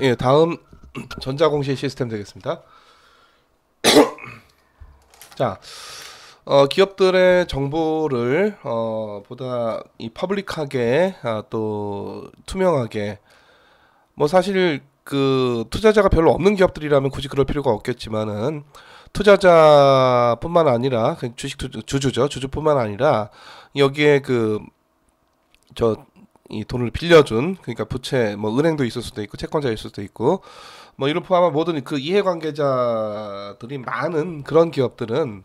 예, 다음 전자공시 시스템 되겠습니다. 자, 기업들의 정보를 보다 이 퍼블릭하게 또 투명하게 뭐 사실 그 투자자가 별로 없는 기업들이라면 굳이 그럴 필요가 없겠지만은 투자자뿐만 아니라 그 주주죠 주주뿐만 아니라 여기에 그 저 이 돈을 빌려준 그러니까 부채 뭐 은행도 있을 수도 있고 채권자일 수도 있고 뭐 이런 포함한 모든 그 이해관계자들이 많은 그런 기업들은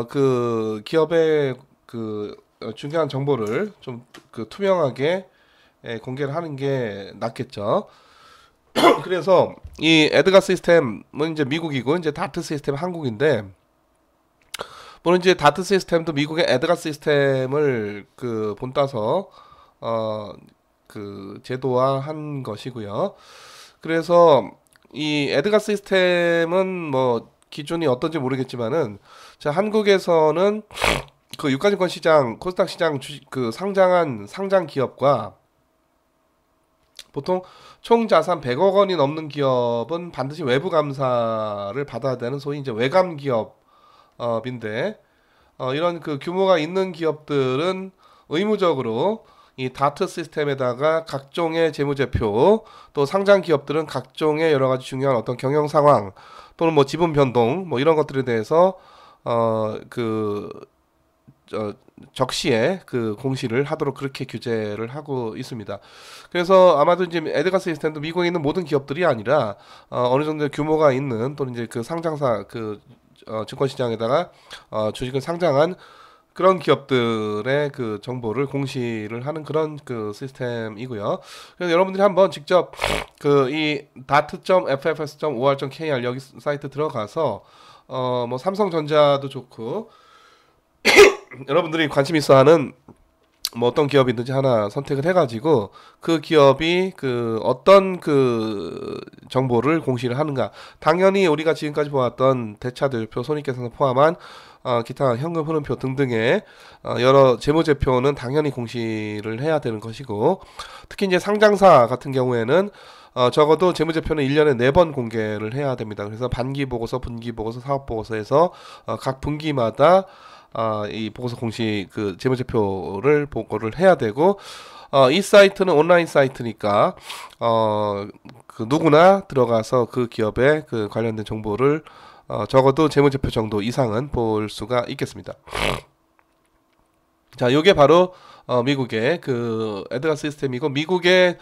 그 기업의 그 중요한 정보를 좀 그 투명하게 공개를 하는 게 낫겠죠. 그래서 이 에드가 시스템은 이제 미국이고 이제 다트 시스템 한국인데 물론 이제 다트 시스템도 미국의 에드가 시스템을 그 본따서 어 그 제도화한 것이고요. 그래서 이 에드가 시스템은 뭐 기준이 어떤지 모르겠지만은 자 한국에서는 그 유가증권 시장 코스닥 시장 그 상장한 상장 기업과 보통 총 자산 100억 원이 넘는 기업은 반드시 외부 감사를 받아야 되는 소위 이제 외감 기업인데 이런 그 규모가 있는 기업들은 의무적으로 이 다트 시스템에다가 각종의 재무제표 또 상장 기업들은 각종의 여러 가지 중요한 어떤 경영 상황 또는 뭐 지분 변동 뭐 이런 것들에 대해서 그 적시에 그 공시를 하도록 그렇게 규제를 하고 있습니다. 그래서 아마도 이제 에드가 시스템도 미국에 있는 모든 기업들이 아니라 어느 정도 규모가 있는 또는 이제 그 상장사 그 증권 시장에다가 주식을 상장한 그런 기업들의 그 정보를 공시를 하는 그런 그 시스템이고요. 그래서 여러분들이 한번 직접 그 이 dart.ffs.or.kr 여기 사이트 들어가서 뭐 삼성전자도 좋고 여러분들이 관심 있어하는 뭐 어떤 기업이 있는지 하나 선택을 해가지고 그 기업이 그 어떤 그 정보를 공시를 하는가. 당연히 우리가 지금까지 보았던 대차대표 손익계산서 포함한 기타 현금 흐름표 등등의 여러 재무제표는 당연히 공시를 해야 되는 것이고 특히 이제 상장사 같은 경우에는 적어도 재무제표는 1년에 4번 공개를 해야 됩니다. 그래서 반기보고서, 분기보고서, 사업보고서에서 각 분기마다 이 보고서 공시 그 재무제표를 보고를 해야 되고 이 사이트는 온라인 사이트니까 그 누구나 들어가서 그 기업의 그 관련된 정보를 적어도 재무제표 정도 이상은 볼 수가 있겠습니다. 자, 요게 바로 미국의 그 에드가 시스템이고 미국의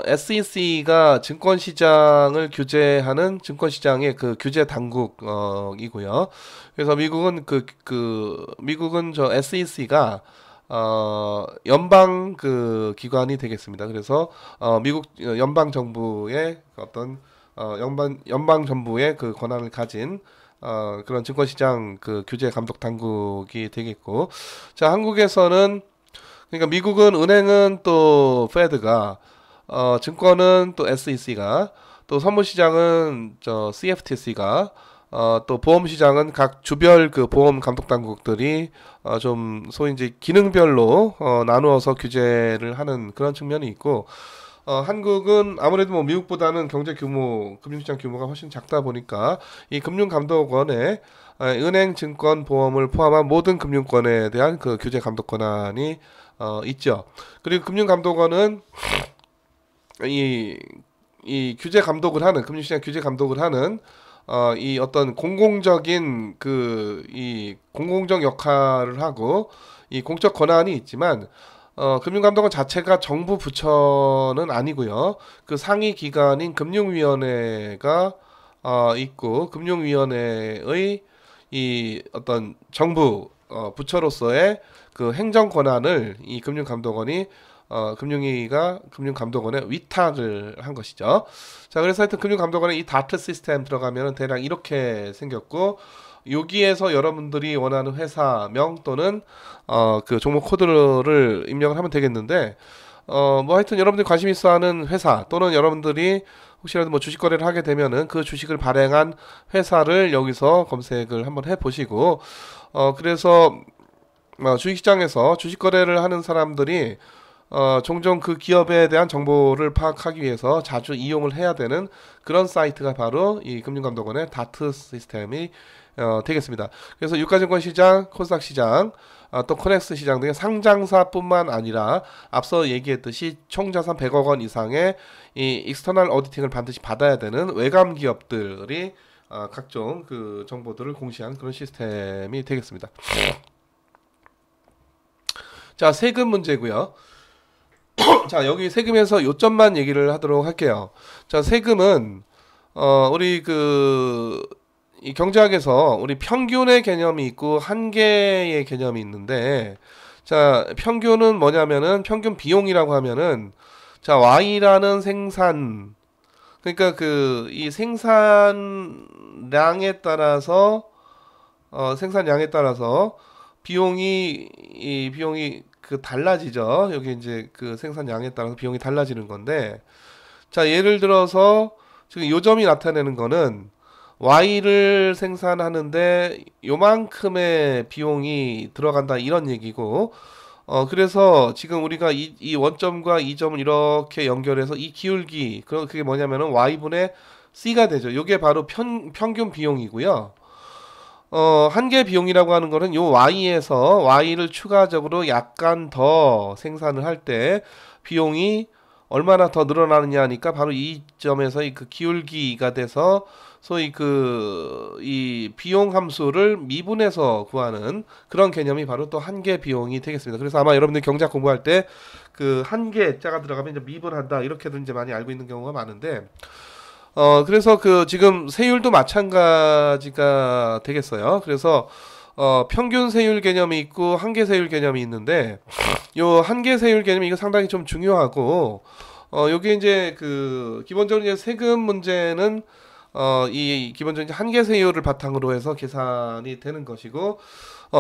SEC가 증권시장을 규제하는 증권시장의 그 규제 당국이고요. 그래서 미국은 미국은 저 SEC가 연방 그 기관이 되겠습니다. 그래서 미국 연방 정부의 어떤 연방 정부의 그 권한을 가진 그런 증권시장 그 규제 감독 당국이 되겠고, 자 한국에서는 그러니까 미국은 은행은 또 페드가 증권은 또 SEC가 또 선물시장은 저 CFTC가 또 보험시장은 각 주별 그 보험 감독 당국들이 좀 소위 이제 기능별로 나누어서 규제를 하는 그런 측면이 있고 한국은 아무래도 뭐 미국보다는 경제 규모, 금융시장 규모가 훨씬 작다 보니까 이 금융감독원에 은행, 증권, 보험을 포함한 모든 금융권에 대한 그 규제 감독 권한이 있죠. 그리고 금융감독원은 이, 이 규제 감독을 하는 금융시장 규제 감독을 하는 이 어떤 공공적인 그 이 공공적 역할을 하고 이 공적 권한이 있지만 금융감독원 자체가 정부 부처는 아니고요. 그 상위 기관인 금융위원회가 있고 금융위원회의 이 어떤 정부 부처로서의 그 행정 권한을 이 금융감독원이 금융위가 금융감독원에 위탁을 한 것이죠. 자, 그래서 하여튼 금융감독원에 이 다트 시스템 들어가면은 대략 이렇게 생겼고, 여기에서 여러분들이 원하는 회사명 또는 그 종목 코드를 입력을 하면 되겠는데, 뭐 하여튼 여러분들이 관심 있어하는 회사 또는 여러분들이 혹시라도 뭐 주식 거래를 하게 되면은 그 주식을 발행한 회사를 여기서 검색을 한번 해보시고, 그래서 주식시장에서 주식 거래를 하는 사람들이 종종 그 기업에 대한 정보를 파악하기 위해서 자주 이용을 해야 되는 그런 사이트가 바로 이 금융감독원의 다트 시스템이 되겠습니다. 그래서 유가증권 시장, 코스닥 시장, 또 코넥스 시장 등의 상장사뿐만 아니라 앞서 얘기했듯이 총자산 100억 원 이상의 이 익스터널 오디팅을 반드시 받아야 되는 외감 기업들이 각종 그 정보들을 공시한 그런 시스템이 되겠습니다. 자, 세금 문제고요. 자, 여기 세금에서 요점만 얘기를 하도록 할게요. 자, 세금은 우리 이 경제학에서 우리 평균의 개념이 있고 한계의 개념이 있는데, 자, 평균은 뭐냐면은 평균 비용이라고 하면은, 자, Y라는 생산, 그러니까 이 생산량에 따라서 이 비용이 달라지죠. 여기 이제 그 생산량에 따라서 비용이 달라지는 건데, 자, 예를 들어서 지금 요점이 나타내는 거는 Y를 생산하는데 요만큼의 비용이 들어간다 이런 얘기고, 그래서 지금 우리가 이 원점과 이 점을 이렇게 연결해서 이 기울기, 그게 뭐냐면은 Y분의 C가 되죠. 요게 바로 평균 비용이고요. 한계 비용이라고 하는 거는 요 Y에서 Y를 추가적으로 약간 더 생산을 할 때 비용이 얼마나 더 늘어나느냐 하니까 바로 이 점에서 그 기울기가 돼서 소위 이 비용 함수를 미분해서 구하는 그런 개념이 바로 또 한계 비용이 되겠습니다. 그래서 아마 여러분들 경제학 공부할 때 그 한계 자가 들어가면 이제 미분한다 이렇게도 이제 많이 알고 있는 경우가 많은데, 그래서 지금 세율도 마찬가지가 되겠어요. 그래서 평균 세율 개념이 있고 한계 세율 개념이 있는데, 요 한계 세율 개념이 이거 상당히 좀 중요하고, 요게 이제 기본적으로 이제 세금 문제는 이 기본적인 이제 한계 세율을 바탕으로 해서 계산이 되는 것이고,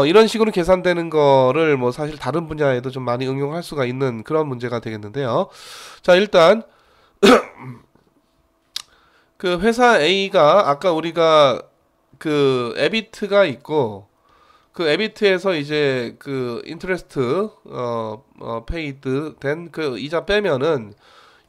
이런 식으로 계산되는 거를 뭐 사실 다른 분야에도 좀 많이 응용할 수가 있는 그런 문제가 되겠는데요. 자, 일단 그 회사 A가 아까 우리가 에비트가 있고, 그 에비트에서 이제 인트레스트 페이드 된 이자 빼면은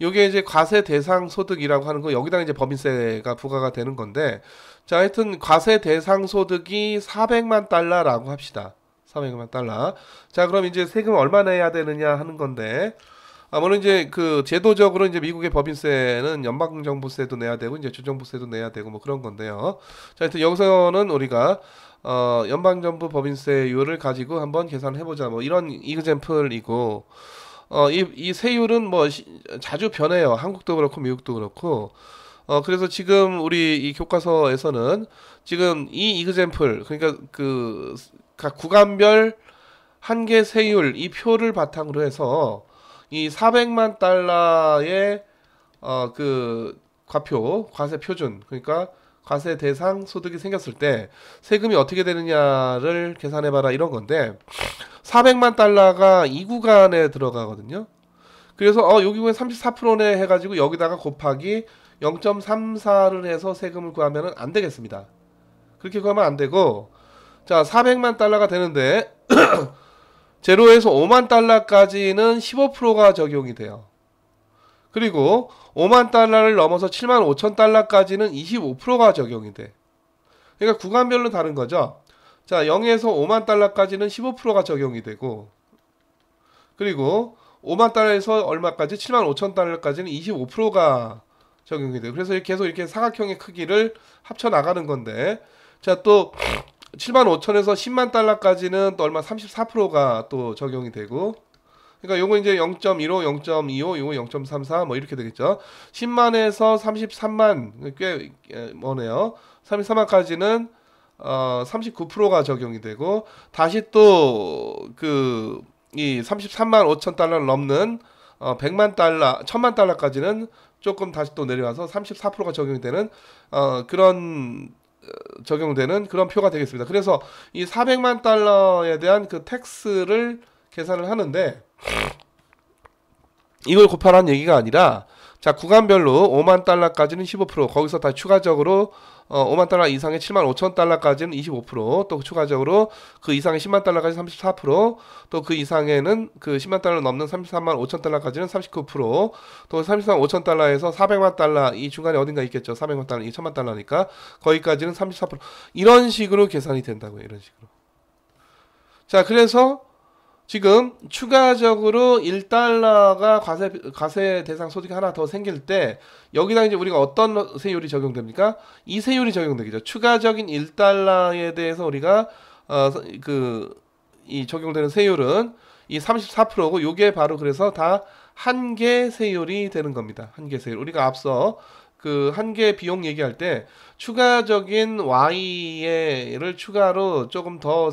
요게 이제 과세 대상 소득이라고 하는 거, 여기다가 이제 법인세가 부과가 되는 건데, 자, 하여튼 과세 대상 소득이 400만 달러라고 합시다. 400만 달러. 자, 그럼 이제 세금 얼마 내야 되느냐 하는 건데, 물론 이제 제도적으로 이제 미국의 법인세는 연방정부세도 내야 되고 이제 주정부세도 내야 되고 뭐 그런 건데요. 자, 하여튼 여기서는 우리가 연방정부 법인세율을 가지고 한번 계산해보자 뭐 이런 이그젬플이고, 이 세율은 뭐 자주 변해요. 한국도 그렇고 미국도 그렇고. 그래서 지금 우리 이 교과서에서는 지금 이 이그젬플, 그러니까 각 구간별 한계 세율 이 표를 바탕으로 해서 이 400만 달러의 과표, 과세 표준, 그러니까 과세 대상 소득이 생겼을 때 세금이 어떻게 되느냐를 계산해봐라 이런 건데, 400만 달러가 이 구간에 들어가거든요. 그래서 여기 보면 34%네 해가지고 여기다가 곱하기 0.34를 해서 세금을 구하면은 안 되겠습니다. 그렇게 구하면 안 되고, 자, 400만 달러가 되는데 제로에서 5만 달러까지는 15%가 적용이 돼요. 그리고 5만 달러를 넘어서 7만 5천 달러까지는 25%가 적용이 돼. 그러니까 구간별로 다른 거죠. 자, 0에서 5만 달러까지는 15%가 적용이 되고, 그리고 5만 달러에서 얼마까지? 7만 5천 달러까지는 25%가 적용이 돼요. 그래서 계속 이렇게 사각형의 크기를 합쳐 나가는 건데, 자, 또 7만 5천에서 10만 달러까지는 또 얼마 34%가 또 적용이 되고, 그러니까 요거 이제 0.15, 0.25, 요거 0.34 뭐 이렇게 되겠죠. 10만에서 33만 꽤 뭐네요. 33만까지는 39%가 적용이 되고, 다시 또 이 33만 5천 달러를 넘는 100만 달러, 1000만 달러까지는 조금 다시 또 내려와서 34%가 적용이 되는 적용되는 그런 표가 되겠습니다. 그래서 이 400만 달러에 대한 텍스를 계산을 하는데, 이걸 곱하라는 얘기가 아니라 자, 구간별로 5만 달러까지는 15%, 거기서 다 추가적으로 5만 달러 이상의 7만 5천 달러까지는 25%, 또 추가적으로 그 이상의 10만 달러까지 34%, 또 그 이상에는 그 10만 달러 넘는 33만 5천 달러까지는 39%, 또 33만 5천 달러에서 400만 달러, 이 중간에 어딘가 있겠죠. 400만 달러, 이 1000만 달러니까 거기까지는 34%. 이런 식으로 계산이 된다고요. 이런 식으로. 자, 그래서 지금 추가적으로 1달러가 과세 대상 소득이 하나 더 생길 때 여기다 이제 우리가 어떤 세율이 적용됩니까? 이 세율이 적용되겠죠. 추가적인 1달러에 대해서 우리가 이 적용되는 세율은 이 34%고 요게 바로 그래서 다 한계 세율이 되는 겁니다. 한계 세율. 우리가 앞서 그 한계 비용 얘기할 때 추가적인 Y를 추가로 조금 더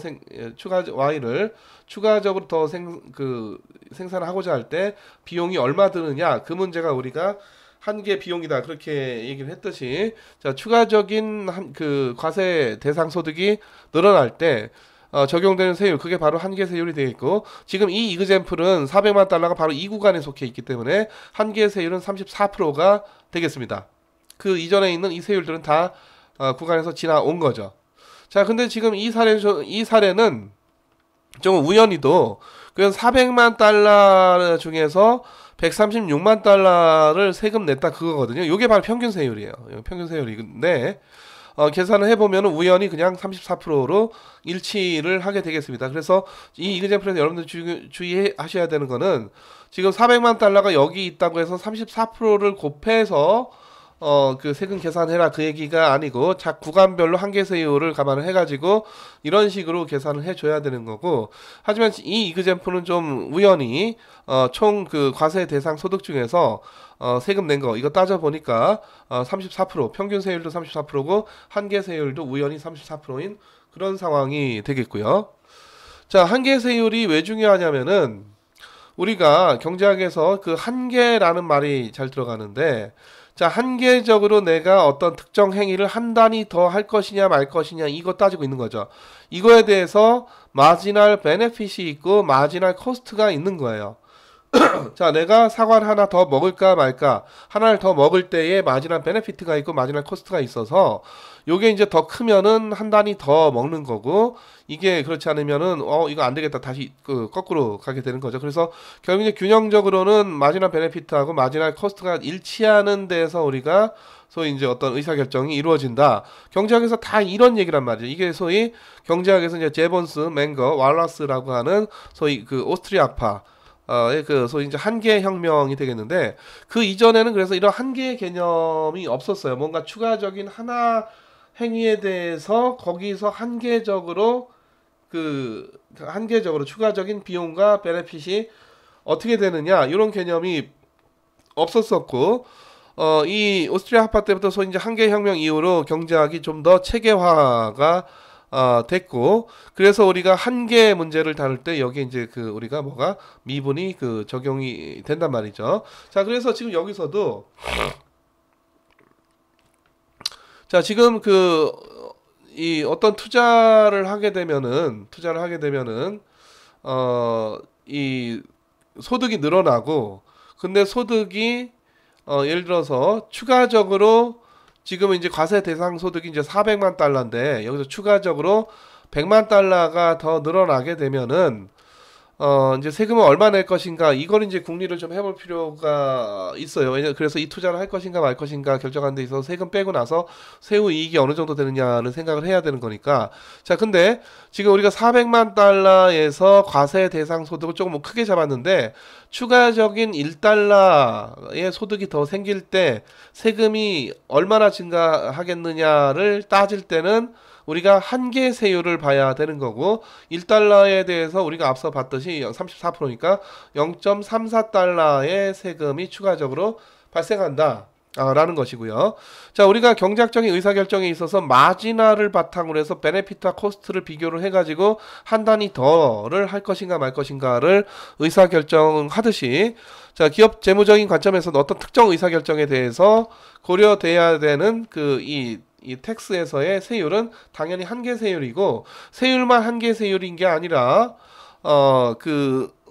추가 Y를 추가적으로 더 생산을 하고자 할 때 비용이 얼마 드느냐, 그 문제가 우리가 한계 비용이다 그렇게 얘기를 했듯이, 자, 추가적인 그 과세 대상 소득이 늘어날 때 적용되는 세율, 그게 바로 한계 세율이 되겠고, 지금 이 이그젬플은 400만 달러가 바로 이 구간에 속해 있기 때문에 한계 세율은 34%가 되겠습니다. 그 이전에 있는 이 세율들은 다 구간에서 지나온 거죠. 자, 근데 지금 이 사례는 좀 우연히도 그래서 400만 달러 중에서 136만 달러를 세금 냈다 그거거든요. 이게 바로 평균 세율이에요. 평균 세율인데 계산을 해보면 우연히 그냥 34%로 일치를 하게 되겠습니다. 그래서 이 이그젬플에서 여러분들 주의하셔야 되는 거는 지금 400만 달러가 여기 있다고 해서 34%를 곱해서 그 세금 계산해라 그 얘기가 아니고, 각 구간별로 한계 세율을 감안을 해가지고 이런 식으로 계산을 해줘야 되는 거고, 하지만 이 이그젬플은 좀 우연히 총 그 과세 대상 소득 중에서 세금 낸 거 이거 따져보니까 34%, 평균 세율도 34%고 한계 세율도 우연히 34%인 그런 상황이 되겠고요. 자, 한계 세율이 왜 중요하냐면은 우리가 경제학에서 그 한계라는 말이 잘 들어가는데, 자, 한계적으로 내가 어떤 특정 행위를 한 단위 더 할 것이냐 말 것이냐 이거 따지고 있는 거죠. 이거에 대해서 마지널 베네핏이 있고 마지널 코스트가 있는 거예요. 자, 내가 사과를 하나 더 먹을까 말까, 하나를 더 먹을 때에 마지널 베네피트가 있고 마지널 코스트가 있어서 요게 이제 더 크면은 한 단위 더 먹는 거고, 이게 그렇지 않으면은 이거 안 되겠다 다시 거꾸로 가게 되는 거죠. 그래서 결국 이제 균형적으로는 마지널 베네피트하고 마지널 코스트가 일치하는 데서 우리가 소위 이제 어떤 의사결정이 이루어진다. 경제학에서 다 이런 얘기란 말이죠. 이게 소위 경제학에서 이제 제본스, 맹거, 왈라스라고 하는 소위 그 오스트리아파 그 소위 이제 한계 혁명이 되겠는데, 그 이전에는 그래서 이런 한계 개념이 없었어요. 뭔가 추가적인 하나 행위에 대해서 거기서 한계적으로 추가적인 비용과 베네핏이 어떻게 되느냐 이런 개념이 없었었고, 이 오스트리아 합파 때부터 소위 이제 한계 혁명 이후로 경제학이 좀 더 체계화가 됐고, 그래서 우리가 한계 문제를 다룰 때 여기 이제 우리가 미분이 적용이 된단 말이죠. 자, 그래서 지금 여기서도 자, 지금 이 어떤 투자를 하게 되면은 이 소득이 늘어나고, 근데 소득이 예를 들어서 추가적으로 지금은 이제 과세 대상 소득이 이제 400만 달러인데 여기서 추가적으로 100만 달러가 더 늘어나게 되면은 이제 세금을 얼마 낼 것인가, 이걸 이제 궁리를 좀 해볼 필요가 있어요. 그래서 이 투자를 할 것인가 말 것인가 결정하는 데 있어서 세금 빼고 나서 세후 이익이 어느 정도 되느냐는 생각을 해야 되는 거니까. 자, 근데 지금 우리가 400만 달러에서 과세 대상 소득을 조금 크게 잡았는데 추가적인 1달러의 소득이 더 생길 때 세금이 얼마나 증가하겠느냐를 따질 때는 우리가 한계 세율을 봐야 되는 거고, 1달러에 대해서 우리가 앞서 봤듯이 34%니까 0.34달러의 세금이 추가적으로 발생한다 라는 것이고요. 자, 우리가 경제학적인 의사결정에 있어서 마지널을 바탕으로 해서 베네핏과 코스트를 비교를 해가지고 한 단위 더를 할 것인가 말 것인가를 의사결정하듯이, 자, 기업 재무적인 관점에서는 어떤 특정 의사결정에 대해서 고려돼야 되는 이 텍스에서의 세율은 당연히 한계 세율이고, 세율만 한계 세율인 게 아니라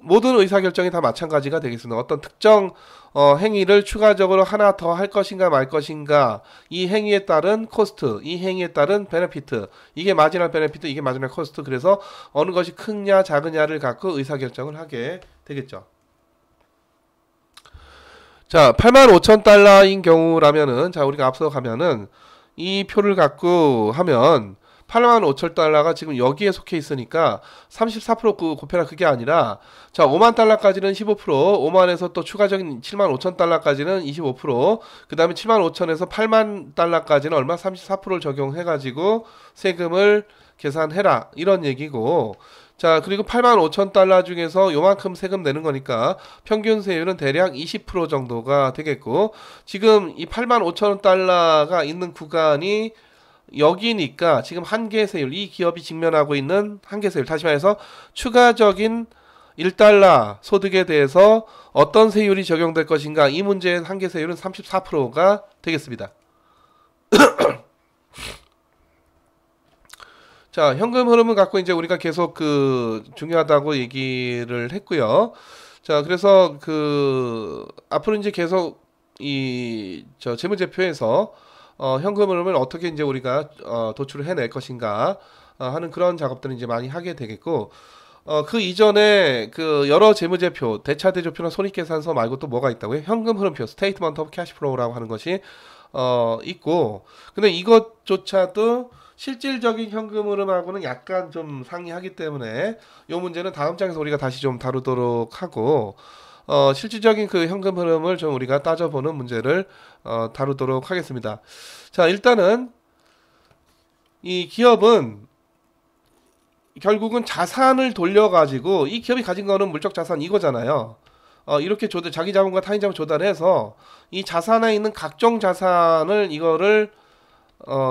모든 의사결정이 다 마찬가지가 되겠습니다. 어떤 특정 행위를 추가적으로 하나 더 할 것인가 말 것인가, 이 행위에 따른 코스트, 이 행위에 따른 베네피트, 이게 마지널 베네피트, 이게 마지널 코스트. 그래서 어느 것이 크냐 작으냐를 갖고 의사결정을 하게 되겠죠. 자, 85,000달러인 경우라면은, 자, 우리가 앞서 가면은 이 표를 갖고 하면 85,000달러가 지금 여기에 속해 있으니까 34% 곱해라, 그게 아니라, 자, 5만 달러까지는 15%, 5만에서 또 추가적인 75,000달러까지는 25%, 그 다음에 75,000에서 8만 달러까지는 얼마? 34%를 적용해가지고 세금을 계산해라, 이런 얘기고, 자, 그리고 85,000달러 중에서 요만큼 세금 내는 거니까 평균 세율은 대략 20% 정도가 되겠고, 지금 이 85,000달러가 있는 구간이 여기니까 지금 한계 세율, 이 기업이 직면하고 있는 한계 세율, 다시 말해서 추가적인 1달러 소득에 대해서 어떤 세율이 적용될 것인가, 이 문제의 한계 세율은 34%가 되겠습니다. 자, 현금 흐름을 갖고 이제 우리가 계속 중요하다고 얘기를 했고요. 자, 그래서 앞으로 이제 계속 재무제표에서 현금 흐름을 어떻게 이제 우리가 도출을 해낼 것인가 하는 그런 작업들을 이제 많이 하게 되겠고, 그 이전에 여러 재무제표, 대차대조표나 손익계산서 말고 또 뭐가 있다고요? 현금 흐름표, 스테이트먼트 오브 캐시플로우라고 하는 것이 있고, 근데 이것조차도 실질적인 현금 흐름하고는 약간 좀 상이하기 때문에 이 문제는 다음 장에서 우리가 다시 좀 다루도록 하고, 실질적인 현금 흐름을 좀 우리가 따져보는 문제를 다루도록 하겠습니다. 자, 일단은 이 기업은 결국은 자산을 돌려가지고, 이 기업이 가진 거는 물적 자산 이거잖아요. 이렇게 자기 자본과 타인 자본 조달해서 이 자산에 있는 각종 자산을 이거를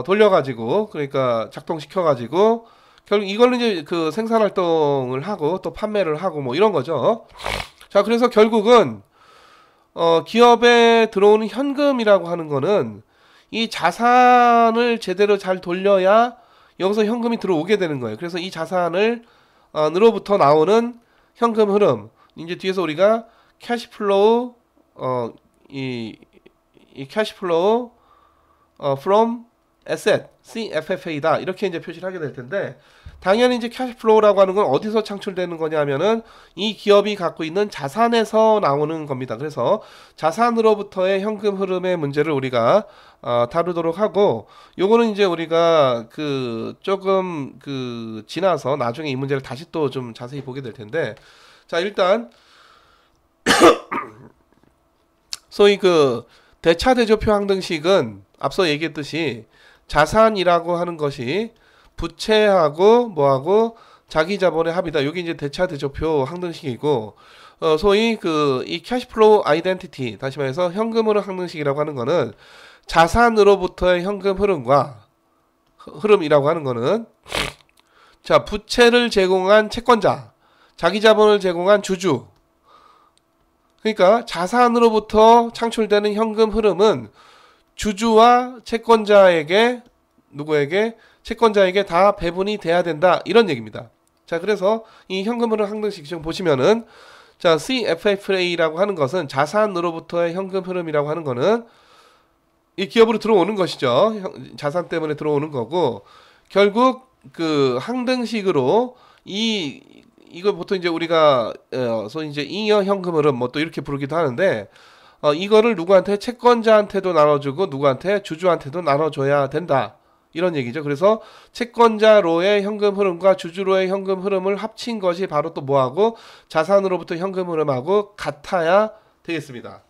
돌려가지고, 그러니까 작동시켜가지고 결국 이걸로 이제 생산 활동을 하고 또 판매를 하고 뭐 이런 거죠. 자, 그래서 결국은 기업에 들어오는 현금이라고 하는 거는 이 자산을 제대로 잘 돌려야 여기서 현금이 들어오게 되는 거예요. 그래서 이 자산을 으로부터 나오는 현금 흐름, 이제 뒤에서 우리가 캐시플로우 이 캐시플로우 from asset, CFFA다, 이렇게 이제 표시를 하게 될 텐데, 당연히 이제 캐시플로우라고 하는 건 어디서 창출되는 거냐면은 이 기업이 갖고 있는 자산에서 나오는 겁니다. 그래서 자산으로부터의 현금 흐름의 문제를 우리가 다루도록 하고, 요거는 이제 우리가 조금 지나서 나중에 이 문제를 다시 또 좀 자세히 보게 될 텐데, 자, 일단 소위 대차대조표 항등식은 앞서 얘기했듯이 자산이라고 하는 것이 부채하고 뭐하고 자기 자본의 합이다. 여기 이제 대차대조표 항등식이고, 소위 이 캐시플로우 아이덴티티, 다시 말해서 현금 흐름 항등식이라고 하는 거는 자산으로부터의 현금 흐름이라고 하는 거는, 자, 부채를 제공한 채권자, 자기 자본을 제공한 주주, 그러니까 자산으로부터 창출되는 현금 흐름은 주주와 채권자에게, 누구에게? 채권자에게 다 배분이 돼야 된다, 이런 얘기입니다. 자, 그래서 이 현금 흐름 항등식 지금 보시면은, 자, CFFA라고 하는 것은 자산으로부터의 현금 흐름이라고 하는 거는 이 기업으로 들어오는 것이죠. 자산 때문에 들어오는 거고, 결국 항등식으로 이걸 보통 이제 우리가 소위 이제 잉여 현금 흐름 뭐 또 이렇게 부르기도 하는데, 이거를 누구한테? 채권자한테도 나눠주고 누구한테? 주주한테도 나눠줘야 된다, 이런 얘기죠. 그래서 채권자로의 현금 흐름과 주주로의 현금 흐름을 합친 것이 바로 또 뭐하고? 자산으로부터 현금 흐름하고 같아야 되겠습니다.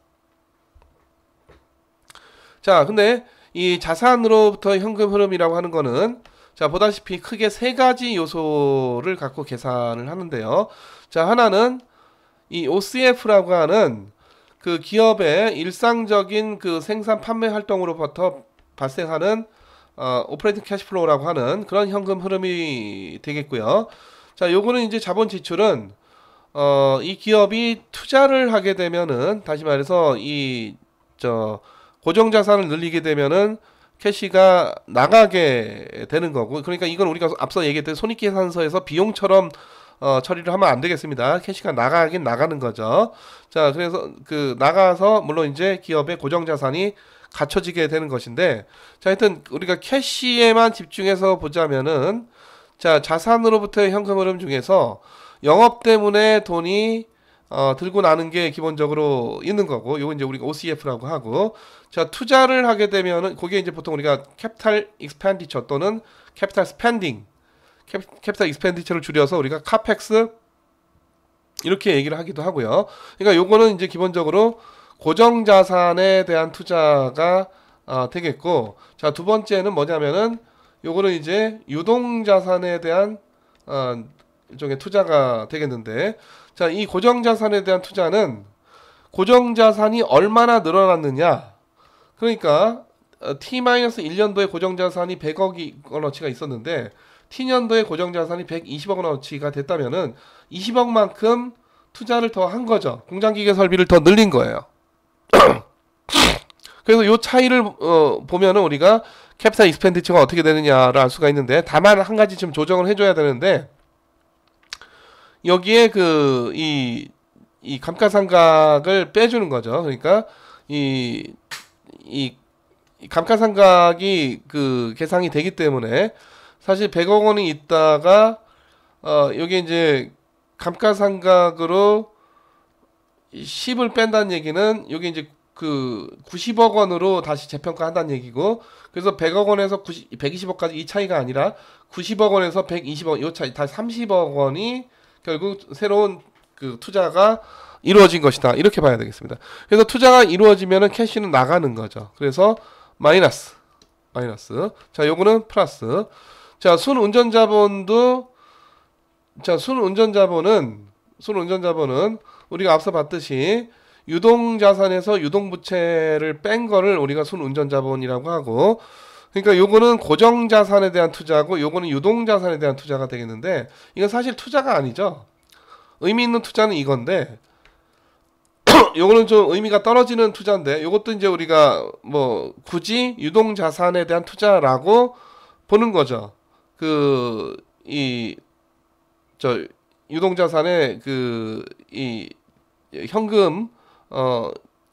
자, 근데 이 자산으로부터 현금 흐름이라고 하는 거는, 자, 보다시피 크게 세 가지 요소를 갖고 계산을 하는데요. 자, 하나는 이 OCF라고 하는 기업의 일상적인 생산 판매 활동으로부터 발생하는 오퍼레이팅 캐시플로우라고 하는 그런 현금 흐름이 되겠고요. 자, 요거는 이제 자본 지출은 이 기업이 투자를 하게 되면은, 다시 말해서 고정 자산을 늘리게 되면은 캐시가 나가게 되는 거고, 그러니까 이건 우리가 앞서 얘기했던 손익계산서에서 비용처럼 처리를 하면 안 되겠습니다. 캐시가 나가긴 나가는 거죠. 자, 그래서 그 나가서 물론 이제 기업의 고정 자산이 갖춰지게 되는 것인데, 자, 하여튼 우리가 캐시에만 집중해서 보자면은, 자, 자산으로부터의 현금 흐름 중에서 영업 때문에 돈이 들고 나는 게 기본적으로 있는 거고, 요거 이제 우리가 OCF라고 하고, 자, 투자를 하게 되면은, 그게 이제 보통 우리가 캐피탈 익스펜디처 또는 캐피탈 스펜딩, 캐피탈 익스펜디처를 줄여서 우리가 카펙스 이렇게 얘기를 하기도 하고요. 그러니까 요거는 이제 기본적으로 고정 자산에 대한 투자가 되겠고, 자, 두 번째는 뭐냐면은 요거는 이제 유동 자산에 대한 일종의 투자가 되겠는데, 자, 이 고정 자산에 대한 투자는 고정 자산이 얼마나 늘어났느냐. 그러니까 T-1년도에 고정 자산이 100억 원어치가 있었는데 T년도에 고정 자산이 120억 원어치가 됐다면은 20억만큼 투자를 더 한 거죠. 공장기계 설비를 더 늘린 거예요. 그래서 요 차이를 보면은 우리가 캐피탈 익스펜디처가 어떻게 되느냐를 알 수가 있는데, 다만 한 가지 좀 조정을 해줘야 되는데, 여기에 이 감가상각을 빼주는 거죠. 그러니까 이 감가상각이 그 계상이 되기 때문에 사실 100억 원이 있다가 여기 이제 감가상각으로 10을 뺀다는 얘기는 여기 이제 그 90억 원으로 다시 재평가한다는 얘기고, 그래서 100억 원에서 120억까지 이 차이가 아니라 90억 원에서 120억 이 차이 다 30억 원이 결국 새로운 그 투자가 이루어진 것이다, 이렇게 봐야 되겠습니다. 그래서 투자가 이루어지면은 캐시는 나가는 거죠. 그래서 마이너스. 자, 요거는 플러스. 자, 순운전자본은 우리가 앞서 봤듯이 유동자산에서 유동부채를 뺀 거를 우리가 순운전자본이라고 하고, 그러니까 요거는 고정자산에 대한 투자고 요거는 유동자산에 대한 투자가 되겠는데, 이건 사실 투자가 아니죠. 의미 있는 투자는 이건데 요거는 좀 의미가 떨어지는 투자인데, 요것도 이제 우리가 뭐 굳이 유동자산에 대한 투자라고 보는 거죠. 유동자산에 이 현금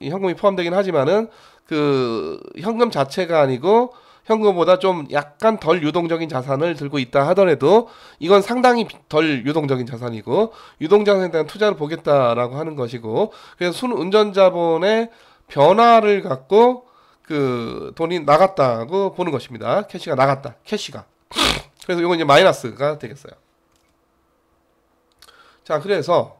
이 현금이 포함되긴 하지만은 그 현금 자체가 아니고 현금보다 좀 약간 덜 유동적인 자산을 들고 있다 하더라도 이건 상당히 덜 유동적인 자산이고 유동자산에 대한 투자를 보겠다라고 하는 것이고, 그래서 순운전자본의 변화를 갖고 그 돈이 나갔다고 보는 것입니다. 캐시가 나갔다. 캐시가. 그래서 이건 이제 마이너스가 되겠어요. 자, 그래서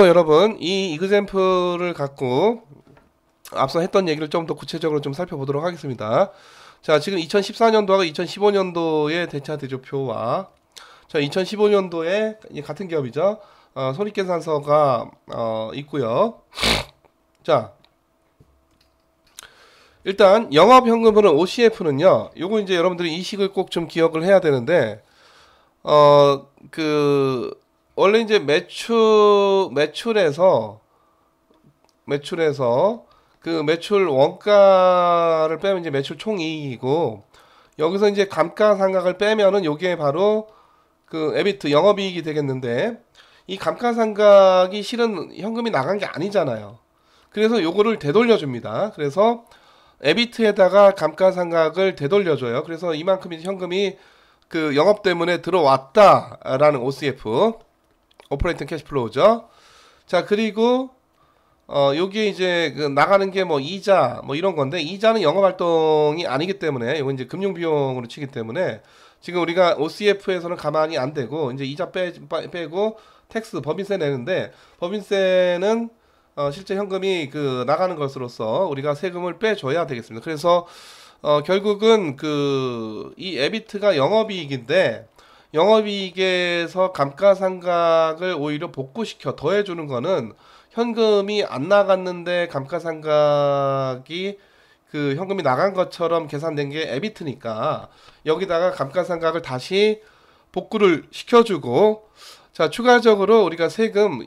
여러분 이 이그젬플을 갖고 앞서 했던 얘기를 좀 더 구체적으로 좀 살펴보도록 하겠습니다. 자, 지금 2014년도하고 2015년도의 대차 대조표와, 자, 2015년도에 같은 기업이죠. 손익계산서가 있고요. 자, 일단 영업현금흐름 OCF는요. 요거 이제 여러분들이 이 식을 꼭 좀 기억을 해야 되는데, 원래 이제 매출에서 그 매출 원가를 빼면 이제 매출 총이익이고, 여기서 이제 감가상각을 빼면은 요게 바로 그 에비트 영업이익이 되겠는데, 이 감가상각이 실은 현금이 나간 게 아니잖아요. 그래서 요거를 되돌려 줍니다. 그래서 에비트에다가 감가상각을 되돌려줘요. 그래서 이만큼 이제 현금이 그 영업 때문에 들어왔다라는 OCF, 오퍼레이팅 캐시플로우죠. 자, 그리고 여기에 이제 그 나가는 게 뭐 이자 뭐 이런 건데, 이자는 영업 활동이 아니기 때문에 이건 이제 금융 비용으로 치기 때문에 지금 우리가 OCF에서는 가만히 안 되고 이제 이자 빼고 텍스 법인세 내는데, 법인세는 실제 현금이 그 나가는 것으로서 우리가 세금을 빼줘야 되겠습니다. 그래서 결국은 이 에비트가 영업이익인데, 영업이익에서 감가상각을 오히려 복구시켜 더해주는 거는 현금이 안 나갔는데 감가상각이 그 현금이 나간 것처럼 계산된 게 에비트니까 여기다가 감가상각을 다시 복구를 시켜주고, 자, 추가적으로 우리가 세금,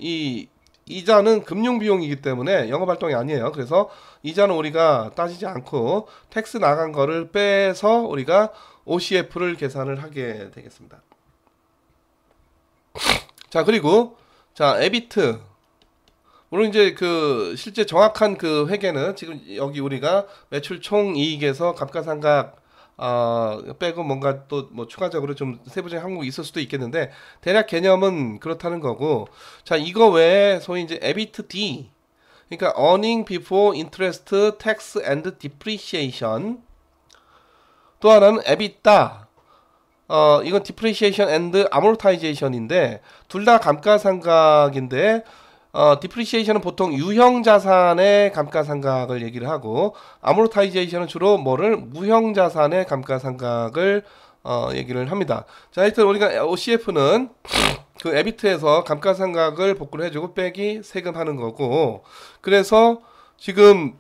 이자는 금융비용이기 때문에 영업활동이 아니에요. 그래서 이자는 우리가 따지지 않고 텍스 나간 거를 빼서 우리가 OCF를 계산을 하게 되겠습니다. 자, 그리고 자, 에비트. 물론 이제 그 실제 정확한 그 회계는 지금 여기 우리가 매출 총 이익에서 감가상각 빼고 뭔가 또 뭐 추가적으로 좀 세부적인 항목이 있을 수도 있겠는데 대략 개념은 그렇다는 거고. 자, 이거 외에 소위 이제 EBITDA, 그러니까 Earning Before Interest, Tax and Depreciation. 또 하나는 EBITDA. 이건 Depreciation and Amortization인데 둘 다 감가상각인데 디프리시에이션은 보통 유형 자산의 감가상각을 얘기를 하고 아모르타이제이션은 주로 뭐를 무형 자산의 감가상각을 얘기를 합니다. 자, 하여튼 우리가 OCF는 그 에비트에서 감가상각을 복구를 해주고 빼기 세금하는 거고, 그래서 지금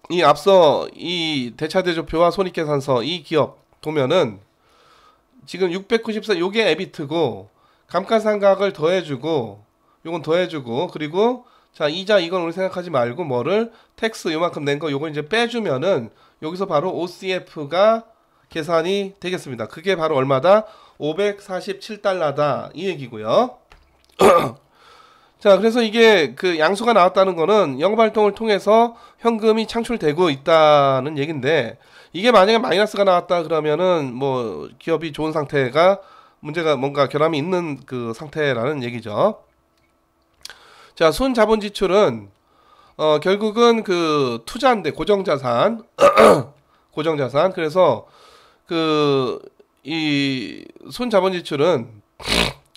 이 앞서 이 대차대조표와 손익계산서 이 기업 보면은 지금 694 요게 에비트고 감가상각을 더해주고 요건 더해주고, 그리고 자, 이자 이건 우리 생각하지 말고 뭐를 텍스 요만큼 낸 거 요건 이제 빼주면은 여기서 바로 OCF가 계산이 되겠습니다. 그게 바로 얼마다? 547달러다 이 얘기고요. 자, 그래서 이게 그 양수가 나왔다는 거는 영업활동을 통해서 현금이 창출되고 있다는 얘긴데, 이게 만약에 마이너스가 나왔다 그러면은 뭐 기업이 좋은 상태가 문제가 뭔가 결함이 있는 그 상태라는 얘기죠. 자, 순자본 지출은 결국은 그 투자인데 고정자산 고정자산. 그래서 그 이 순자본 지출은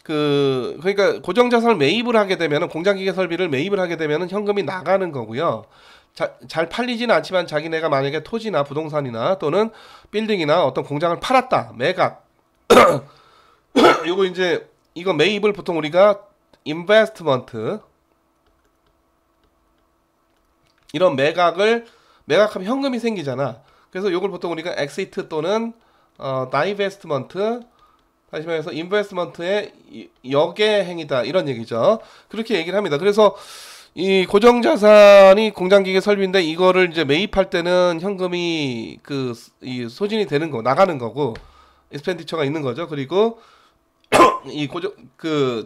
그러니까 고정자산을 매입을 하게 되면은 공장기계 설비를 매입을 하게 되면은 현금이 나가는 거고요. 잘 팔리지는 않지만 자기네가 만약에 토지나 부동산이나 또는 빌딩이나 어떤 공장을 팔았다, 매각. 요거 이제 이거 매입을 보통 우리가 인베스트먼트, 이런 매각하면 현금이 생기잖아. 그래서 요걸 보통 우리가 엑시트 또는 다이베스트먼트, 다시 말해서 인베스트먼트의 역외행이다 이런 얘기죠. 그렇게 얘기를 합니다. 그래서 이 고정자산이 공장기계 설비인데 이거를 이제 매입할 때는 현금이 이 소진이 되는 거, 나가는 거고 익스펜디처가 있는 거죠. 그리고 이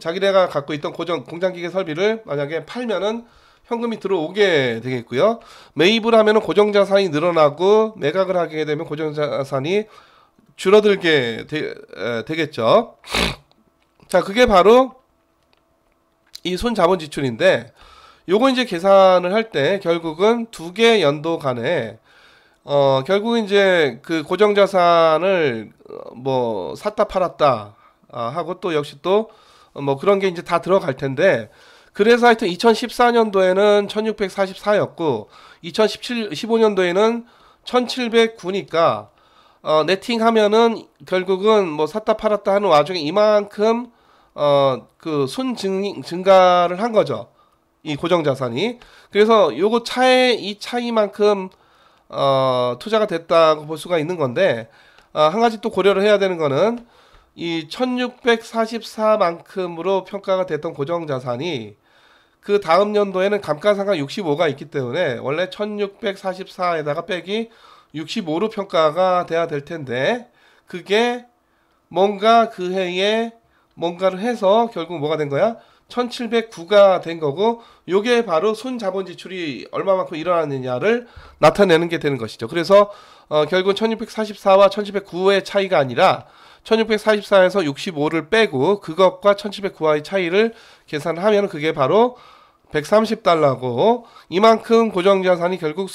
자기네가 갖고 있던 공장기계 설비를 만약에 팔면은 현금이 들어오게 되겠고요. 매입을 하면은 고정자산이 늘어나고 매각을 하게 되면 고정자산이 줄어들게 되겠죠. 자, 그게 바로 이 손자본 지출인데, 요거 이제 계산을 할 때 결국은 두 개 연도 간에 결국은 이제 그 고정자산을 뭐 샀다 팔았다 하고 또 역시 또 뭐 그런 게 이제 다 들어갈 텐데, 그래서 하여튼 2014년도에는 1644였고 2015년도에는 1709니까 네팅하면은 결국은 뭐 샀다 팔았다 하는 와중에 이만큼 그 증가를 한 거죠. 이 고정자산이. 그래서 요거 이 차이만큼 투자가 됐다고 볼 수가 있는 건데, 한 가지 또 고려를 해야 되는 거는 이 1644만큼으로 평가가 됐던 고정자산이 그 다음 연도에는 감가상각 65가 있기 때문에 원래 1644에다가 빼기 65로 평가가 돼야 될 텐데, 그게 뭔가 그 해에 뭔가를 해서 결국 뭐가 된 거야? 1709가 된 거고, 요게 바로 순자본 지출이 얼마만큼 일어났느냐를 나타내는 게 되는 것이죠. 그래서 결국 1644와 1709의 차이가 아니라 1644에서 65를 빼고 그것과 1709와의 차이를 계산하면 그게 바로 130달러고, 이만큼 고정자산이 결국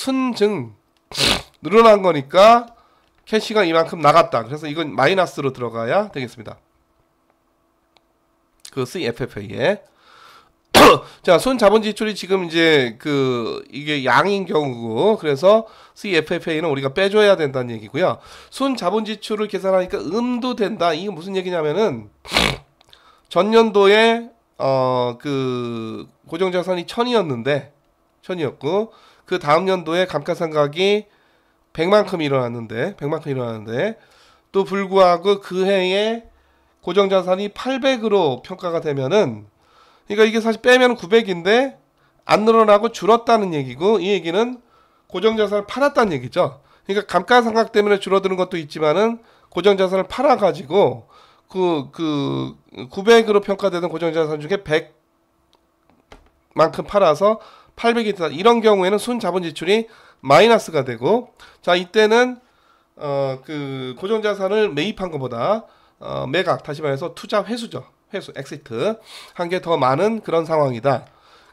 늘어난 거니까 캐시가 이만큼 나갔다. 그래서 이건 마이너스로 들어가야 되겠습니다. 그 CFFA에. 자, 순자본 지출이 지금 이제 이게 양인 경우고, 그래서 CFFA는 우리가 빼줘야 된다는 얘기고요. 순자본 지출을 계산하니까 음도 된다. 이게 무슨 얘기냐면은 전년도에 그 고정자산이 1000이었고 그 다음 연도에 감가상각이 100만큼 일어났는데 또 불구하고 그 해에 고정자산이 800으로 평가가 되면은, 그러니까 이게 사실 빼면 900인데 안 늘어나고 줄었다는 얘기고, 이 얘기는 고정자산을 팔았다는 얘기죠. 그러니까 감가상각 때문에 줄어드는 것도 있지만은 고정자산을 팔아가지고 그 900으로 평가되는 고정자산 중에 100만큼 팔아서 800이 됐다. 이런 경우에는 순 자본 지출이 마이너스가 되고, 자 이때는 그 고정자산을 매입한 것보다 매각, 다시 말해서 투자 회수죠. 회수, 엑시트 한 게 더 많은 그런 상황이다.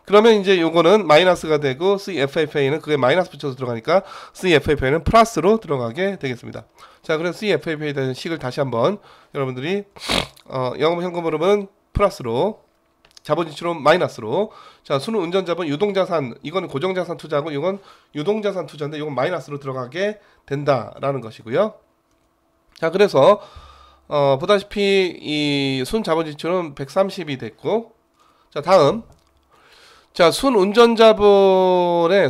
그러면 이제 요거는 마이너스가 되고 CFFA는 그게 마이너스 붙여서 들어가니까 CFFA는 플러스로 들어가게 되겠습니다. 자, 그래서 CFFA에 대한 식을 다시 한번 여러분들이 영업 현금 흐름은 플러스로, 자본 지출은 마이너스로. 자, 순 운전자본 유동자산, 이거는 고정자산 투자고 이건 유동자산 투자인데 이건 마이너스로 들어가게 된다라는 것이고요. 자, 그래서 보다시피 이 순 자본 지출은 130이 됐고, 자 다음, 자 순 운전자본의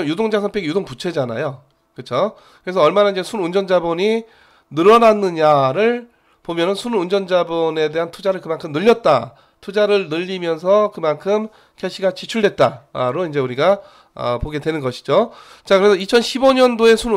유동자산 빼기 유동부채잖아요. 그렇죠? 그래서 얼마나 이제 순 운전자본이 늘어났느냐를 보면은 순 운전자본에 대한 투자를 그만큼 늘렸다. 투자를 늘리면서 그만큼 캐시가 지출됐다로 이제 우리가 보게 되는 것이죠. 자, 그래서 2015년도의 순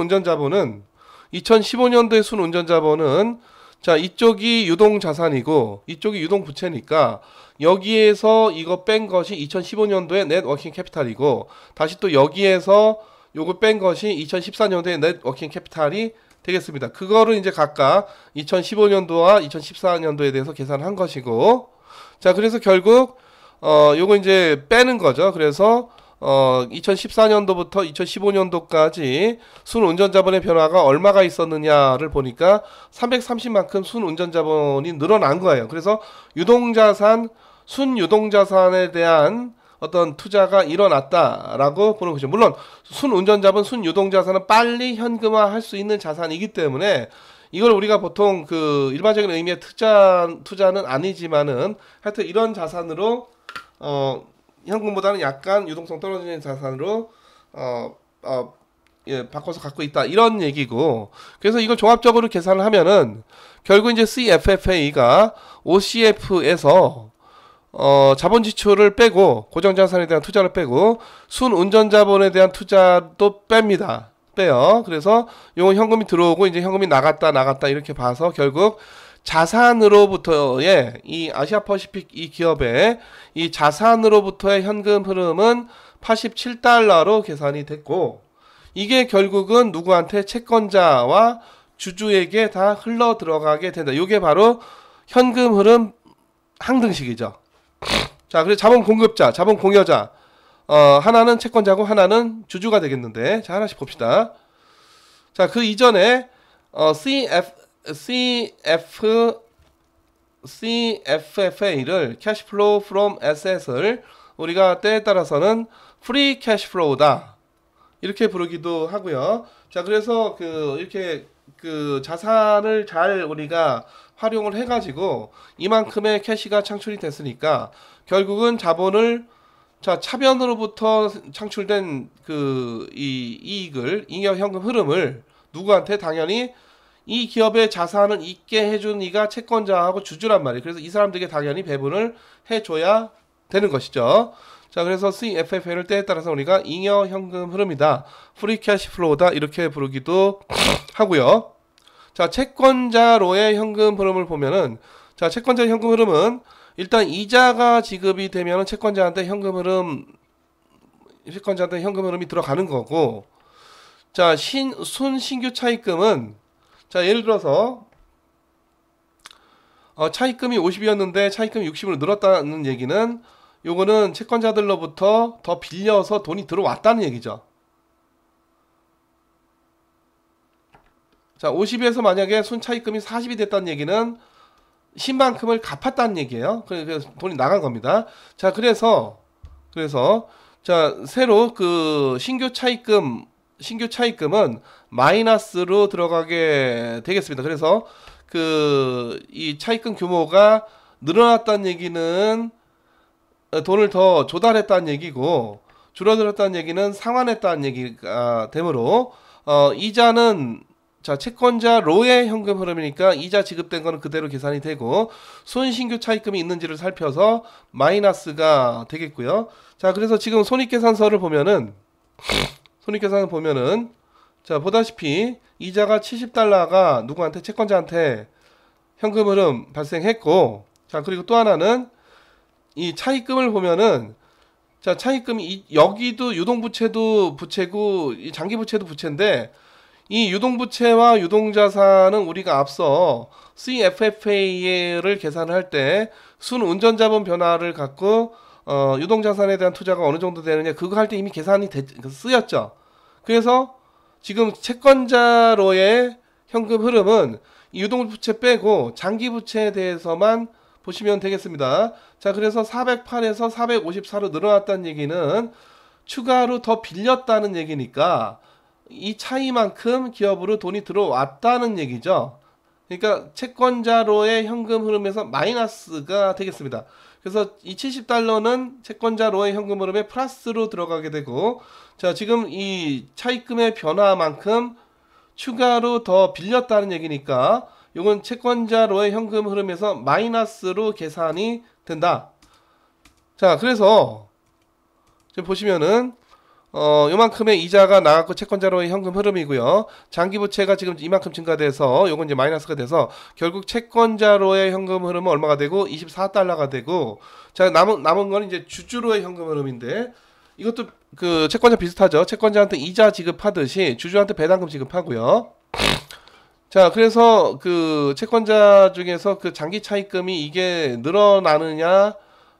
운전자본은 자, 이쪽이 유동자산이고 이쪽이 유동부채니까 여기에서 이거 뺀 것이 2015년도의 넷 워킹 캐피탈이고, 다시 또 여기에서 요거 뺀 것이 2014년도의 넷 워킹 캐피탈이 되겠습니다. 그거를 이제 각각 2015년도와 2014년도에 대해서 계산한 것이고, 자, 그래서 결국 요거 이제 빼는 거죠. 그래서 2014년도부터 2015년도까지 순 운전자본의 변화가 얼마가 있었느냐를 보니까 330만큼 순 운전자본이 늘어난 거예요. 그래서 순 유동자산에 대한 어떤 투자가 일어났다라고 보는 거죠. 물론 순 운전자본, 순 유동자산은 빨리 현금화할 수 있는 자산이기 때문에 이걸 우리가 보통 그 일반적인 의미의 투자는 아니지만은 하여튼 이런 자산으로 현금보다는 약간 유동성 떨어지는 자산으로 바꿔서 갖고 있다, 이런 얘기고, 그래서 이걸 종합적으로 계산을 하면은 결국 이제 CFFA가 OCF에서 자본 지출을 빼고 고정자산에 대한 투자를 빼고 순 운전자본에 대한 투자도 빼요. 그래서 요 현금이 들어오고 이제 현금이 나갔다 이렇게 봐서 결국 자산으로부터의 이 아시아퍼시픽 이 기업의 이 자산으로부터의 현금 흐름은 87달러로 계산이 됐고, 이게 결국은 누구한테? 채권자와 주주에게 다 흘러 들어가게 된다. 이게 바로 현금 흐름 항등식이죠. 자, 그래서 자본 공급자, 자본 공여자, 하나는 채권자고 하나는 주주가 되겠는데, 자, 하나씩 봅시다. 자, 그 이전에 CFFA를 Cash Flow from Assets을 우리가 때에 따라서는 Free Cash Flow다 이렇게 부르기도 하고요. 자, 그래서 이렇게 자산을 잘 우리가 활용을 해가지고 이만큼의 캐시가 창출이 됐으니까 결국은 자본을, 자, 차변으로부터 창출된 이 이익을, 잉여 현금 흐름을 누구한테? 당연히 이 기업의 자산을 있게 해준 이가 채권자하고 주주란 말이에요. 그래서 이 사람들에게 당연히 배분을 해줘야 되는 것이죠. 자, 그래서 CFFA를 때에 따라서 우리가 잉여 현금 흐름이다, 프리 캐시 플로우다 이렇게 부르기도 하고요. 자, 채권자로의 현금 흐름을 보면은, 자, 채권자 현금 흐름은 일단 이자가 지급이 되면은 채권자한테 현금 흐름이 들어가는 거고, 자, 순신규 차입금은, 자, 예를 들어서 차입금이 50이었는데 차입금이 60으로 늘었다는 얘기는, 요거는 채권자들로부터 더 빌려서 돈이 들어왔다는 얘기죠. 자, 50에서 만약에 순차입금이 40이 됐다는 얘기는 신만큼을 갚았다는 얘기예요. 그래서 돈이 나간 겁니다. 자, 그래서 자, 새로 신규 차입금은 마이너스로 들어가게 되겠습니다. 그래서 이 차입금 규모가 늘어났다는 얘기는 돈을 더 조달했다는 얘기고, 줄어들었다는 얘기는 상환했다는 얘기가 되므로 이자는, 자, 채권자로의 현금 흐름이니까 이자 지급된 거는 그대로 계산이 되고 순신규 차입금이 있는지를 살펴서 마이너스가 되겠고요. 자, 그래서 지금 손익계산서를 보면은 자, 보다시피 이자가 70달러가 누구한테? 채권자한테 현금 흐름 발생했고, 자, 그리고 또 하나는 이 차입금을 보면은, 자, 차입금이 여기도 유동부채도 부채고 이 장기부채도 부채인데, 이 유동부채와 유동자산은 우리가 앞서 CFFA를 계산할 때 순운전자본 변화를 갖고 유동자산에 대한 투자가 어느 정도 되느냐, 그거 할 때 이미 계산이 쓰였죠. 그래서 지금 채권자로의 현금 흐름은 이 유동부채 빼고 장기부채에 대해서만 보시면 되겠습니다. 자, 그래서 408에서 454로 늘어났다는 얘기는 추가로 더 빌렸다는 얘기니까 이 차이만큼 기업으로 돈이 들어왔다는 얘기죠. 그러니까 채권자로의 현금 흐름에서 마이너스가 되겠습니다. 그래서 이 70달러는 채권자로의 현금 흐름에 플러스로 들어가게 되고, 자, 지금 이 차입금의 변화만큼 추가로 더 빌렸다는 얘기니까 이건 채권자로의 현금 흐름에서 마이너스로 계산이 된다. 자, 그래서 지금 보시면은 요만큼의 이자가 나갔고 채권자로의 현금 흐름이고요. 장기부채가 지금 이만큼 증가돼서 요건 이제 마이너스가 돼서 결국 채권자로의 현금 흐름은 얼마가 되고 24달러가 되고, 자, 남은 건 이제 주주로의 현금 흐름인데, 이것도 그 채권자 비슷하죠. 채권자한테 이자 지급하듯이 주주한테 배당금 지급하고요. 자, 그래서 그 채권자 중에서 그 장기 차입금이 이게 늘어나느냐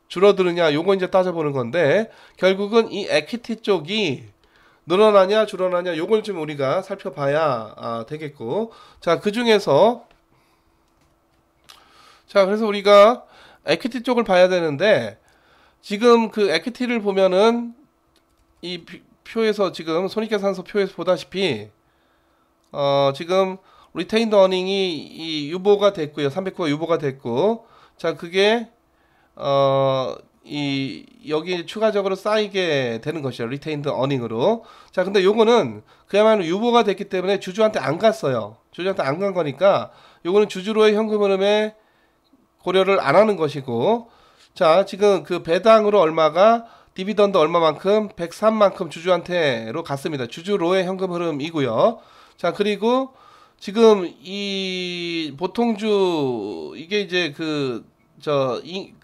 줄어드느냐, 요거 이제 따져보는 건데, 결국은 이 에퀴티 쪽이 늘어나냐 줄어나냐 요걸 좀 우리가 살펴봐야 되겠고, 자, 그 중에서 자, 그래서 우리가 에퀴티 쪽을 봐야 되는데, 지금 그 에퀴티를 보면은 이 표에서 지금 손익계산서 표에서 보다시피 지금 리테인드 어닝이 이 유보가 됐고요. 309가 유보가 됐고, 자, 그게 여기 추가적으로 쌓이게 되는 것이죠. 리테인드 어닝으로. 자, 근데 요거는 그야말로 유보가 됐기 때문에 주주한테 안 갔어요. 주주한테 안 간 거니까 요거는 주주로의 현금 흐름에 고려를 안 하는 것이고, 자, 지금 그 배당으로 얼마가 디비던드 얼마만큼 103만큼 주주한테로 갔습니다. 주주로의 현금 흐름이고요. 자, 그리고 지금 이 보통주 이게 이제 그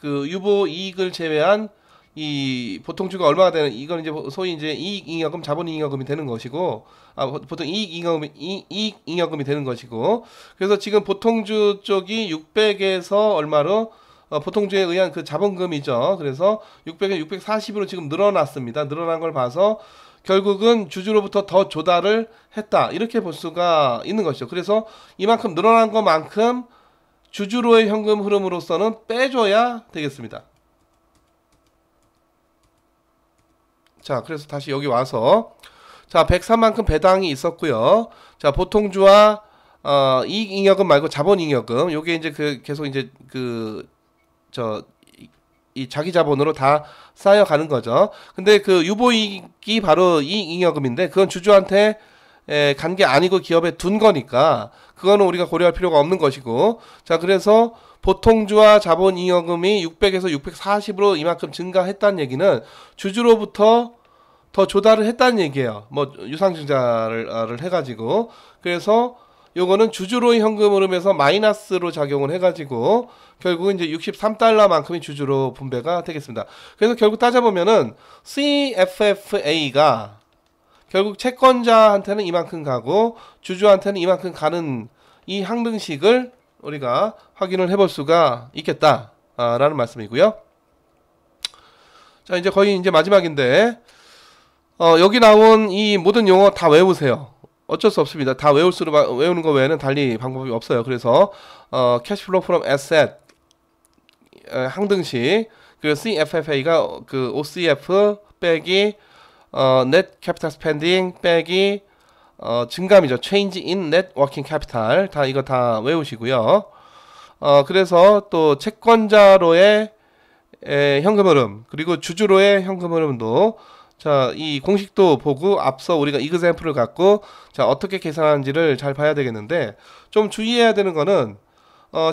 유보 이익을 제외한 이 보통주가 얼마가 되는, 이건 이제 소위 이제 이익잉여금, 자본잉여금이 되는 것이고, 보통 이익잉여금이 되는 것이고, 그래서 지금 보통주 쪽이 600에서 얼마로, 보통주에 의한 그 자본금이죠. 그래서 600에 640으로 지금 늘어났습니다. 늘어난 걸 봐서 결국은 주주로부터 더 조달을 했다, 이렇게 볼 수가 있는 것이죠. 그래서 이만큼 늘어난 것만큼 주주로의 현금 흐름으로서는 빼줘야 되겠습니다. 자, 그래서 다시 여기 와서, 자, 103만큼 배당이 있었고요. 자, 보통주와 이익잉여금 말고 자본잉여금, 요게 이제 계속 이제 이 자기 자본으로 다 쌓여가는 거죠. 근데 그 유보이익이 바로 이익잉여금인데, 그건 주주한테 간 게 아니고 기업에 둔 거니까 그거는 우리가 고려할 필요가 없는 것이고, 자, 그래서 보통주와 자본잉여금이 600에서 640으로 이만큼 증가했다는 얘기는 주주로부터 더 조달을 했다는 얘기예요. 뭐 유상증자를 해가지고. 그래서 요거는 주주로의 현금 흐름에서 마이너스로 작용을 해가지고 결국은 이제 63달러만큼이 주주로 분배가 되겠습니다. 그래서 결국 따져보면은 CFFA가 결국 채권자한테는 이만큼 가고 주주한테는 이만큼 가는 이 항등식을 우리가 확인을 해볼 수가 있겠다 라는 말씀이고요. 자, 이제 거의 이제 마지막인데, 여기 나온 이 모든 용어 다 외우세요. 어쩔 수 없습니다. 다 외우는 거 외에는 달리 방법이 없어요. 그래서 캐시플로우 프롬 에셋 항등식, 그리고 CFFA가 그 OCF 빼기 net capital spending 빼기 증감이죠. change in net working capital. 다 이거 다 외우시고요. 그래서 또 채권자로의 현금 흐름, 그리고 주주로의 현금 흐름도, 자, 이 공식도 보고 앞서 우리가 이그샘플을 갖고 자, 어떻게 계산하는지를 잘 봐야 되겠는데, 좀 주의해야 되는 거는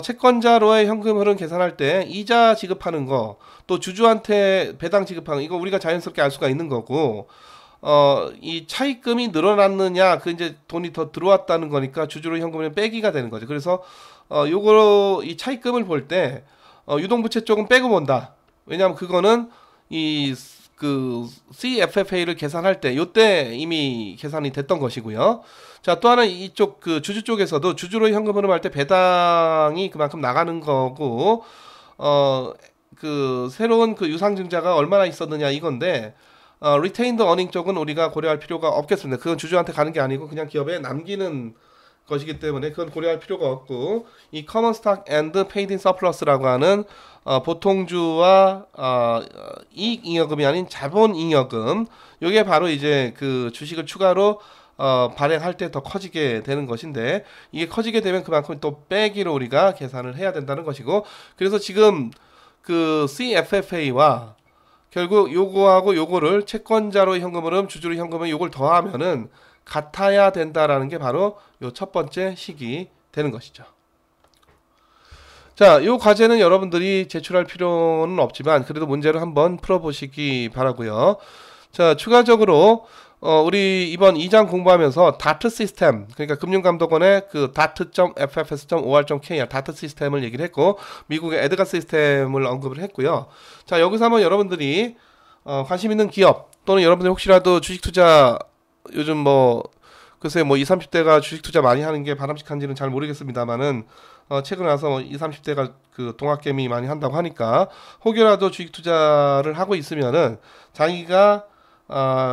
채권자로의 현금 흐름 계산할 때 이자 지급하는 거, 또 주주한테 배당 지급하는 거, 이거 우리가 자연스럽게 알 수가 있는 거고, 이 차입금이 늘어났느냐, 그 이제 돈이 더 들어왔다는 거니까 주주로 현금을 빼기가 되는 거죠. 그래서 요거로 이 차입금을 볼 때 유동부채 쪽은 빼고 본다. 왜냐하면 그거는 이 그 CFFA를 계산할 때 요때 이미 계산이 됐던 것이고요. 자, 또 하나 이쪽 그 주주 쪽에서도 주주로 현금 흐름할 때 배당이 그만큼 나가는 거고 그 새로운 그 유상증자가 얼마나 있었느냐 이건데 리테인드 어닝 쪽은 우리가 고려할 필요가 없겠습니다. 그건 주주한테 가는 게 아니고 그냥 기업에 남기는 것이기 때문에 그건 고려할 필요가 없고, 이 common stock and paid in surplus라고 하는 보통주와 이익 잉여금이 아닌 자본 잉여금, 요게 바로 이제 그 주식을 추가로 발행할 때 더 커지게 되는 것인데, 이게 커지게 되면 그만큼 또 빼기로 우리가 계산을 해야 된다는 것이고, 그래서 지금 그 CFFA와 결국 요거하고 요거를 채권자로 현금흐름, 주주로 현금흐름 요걸 더하면은 같아야 된다라는 게 바로 요 첫 번째 식이 되는 것이죠. 자, 요 과제는 여러분들이 제출할 필요는 없지만 그래도 문제를 한번 풀어보시기 바라고요. 자, 추가적으로 우리 이번 2장 공부하면서 다트 시스템, 그러니까 금융감독원의 그 dart.ffs.or.kr 다트 시스템을 얘기를 했고, 미국의 에드가 시스템을 언급을 했고요. 자, 여기서 한번 여러분들이 관심 있는 기업, 또는 여러분들 혹시라도 주식 투자 요즘 뭐 글쎄 뭐 20, 30대가 주식 투자 많이 하는 게 바람직한지는 잘 모르겠습니다만은 최근 와서 20, 30대가 그 동학개미 많이 한다고 하니까 혹여라도 주식 투자를 하고 있으면은 자기가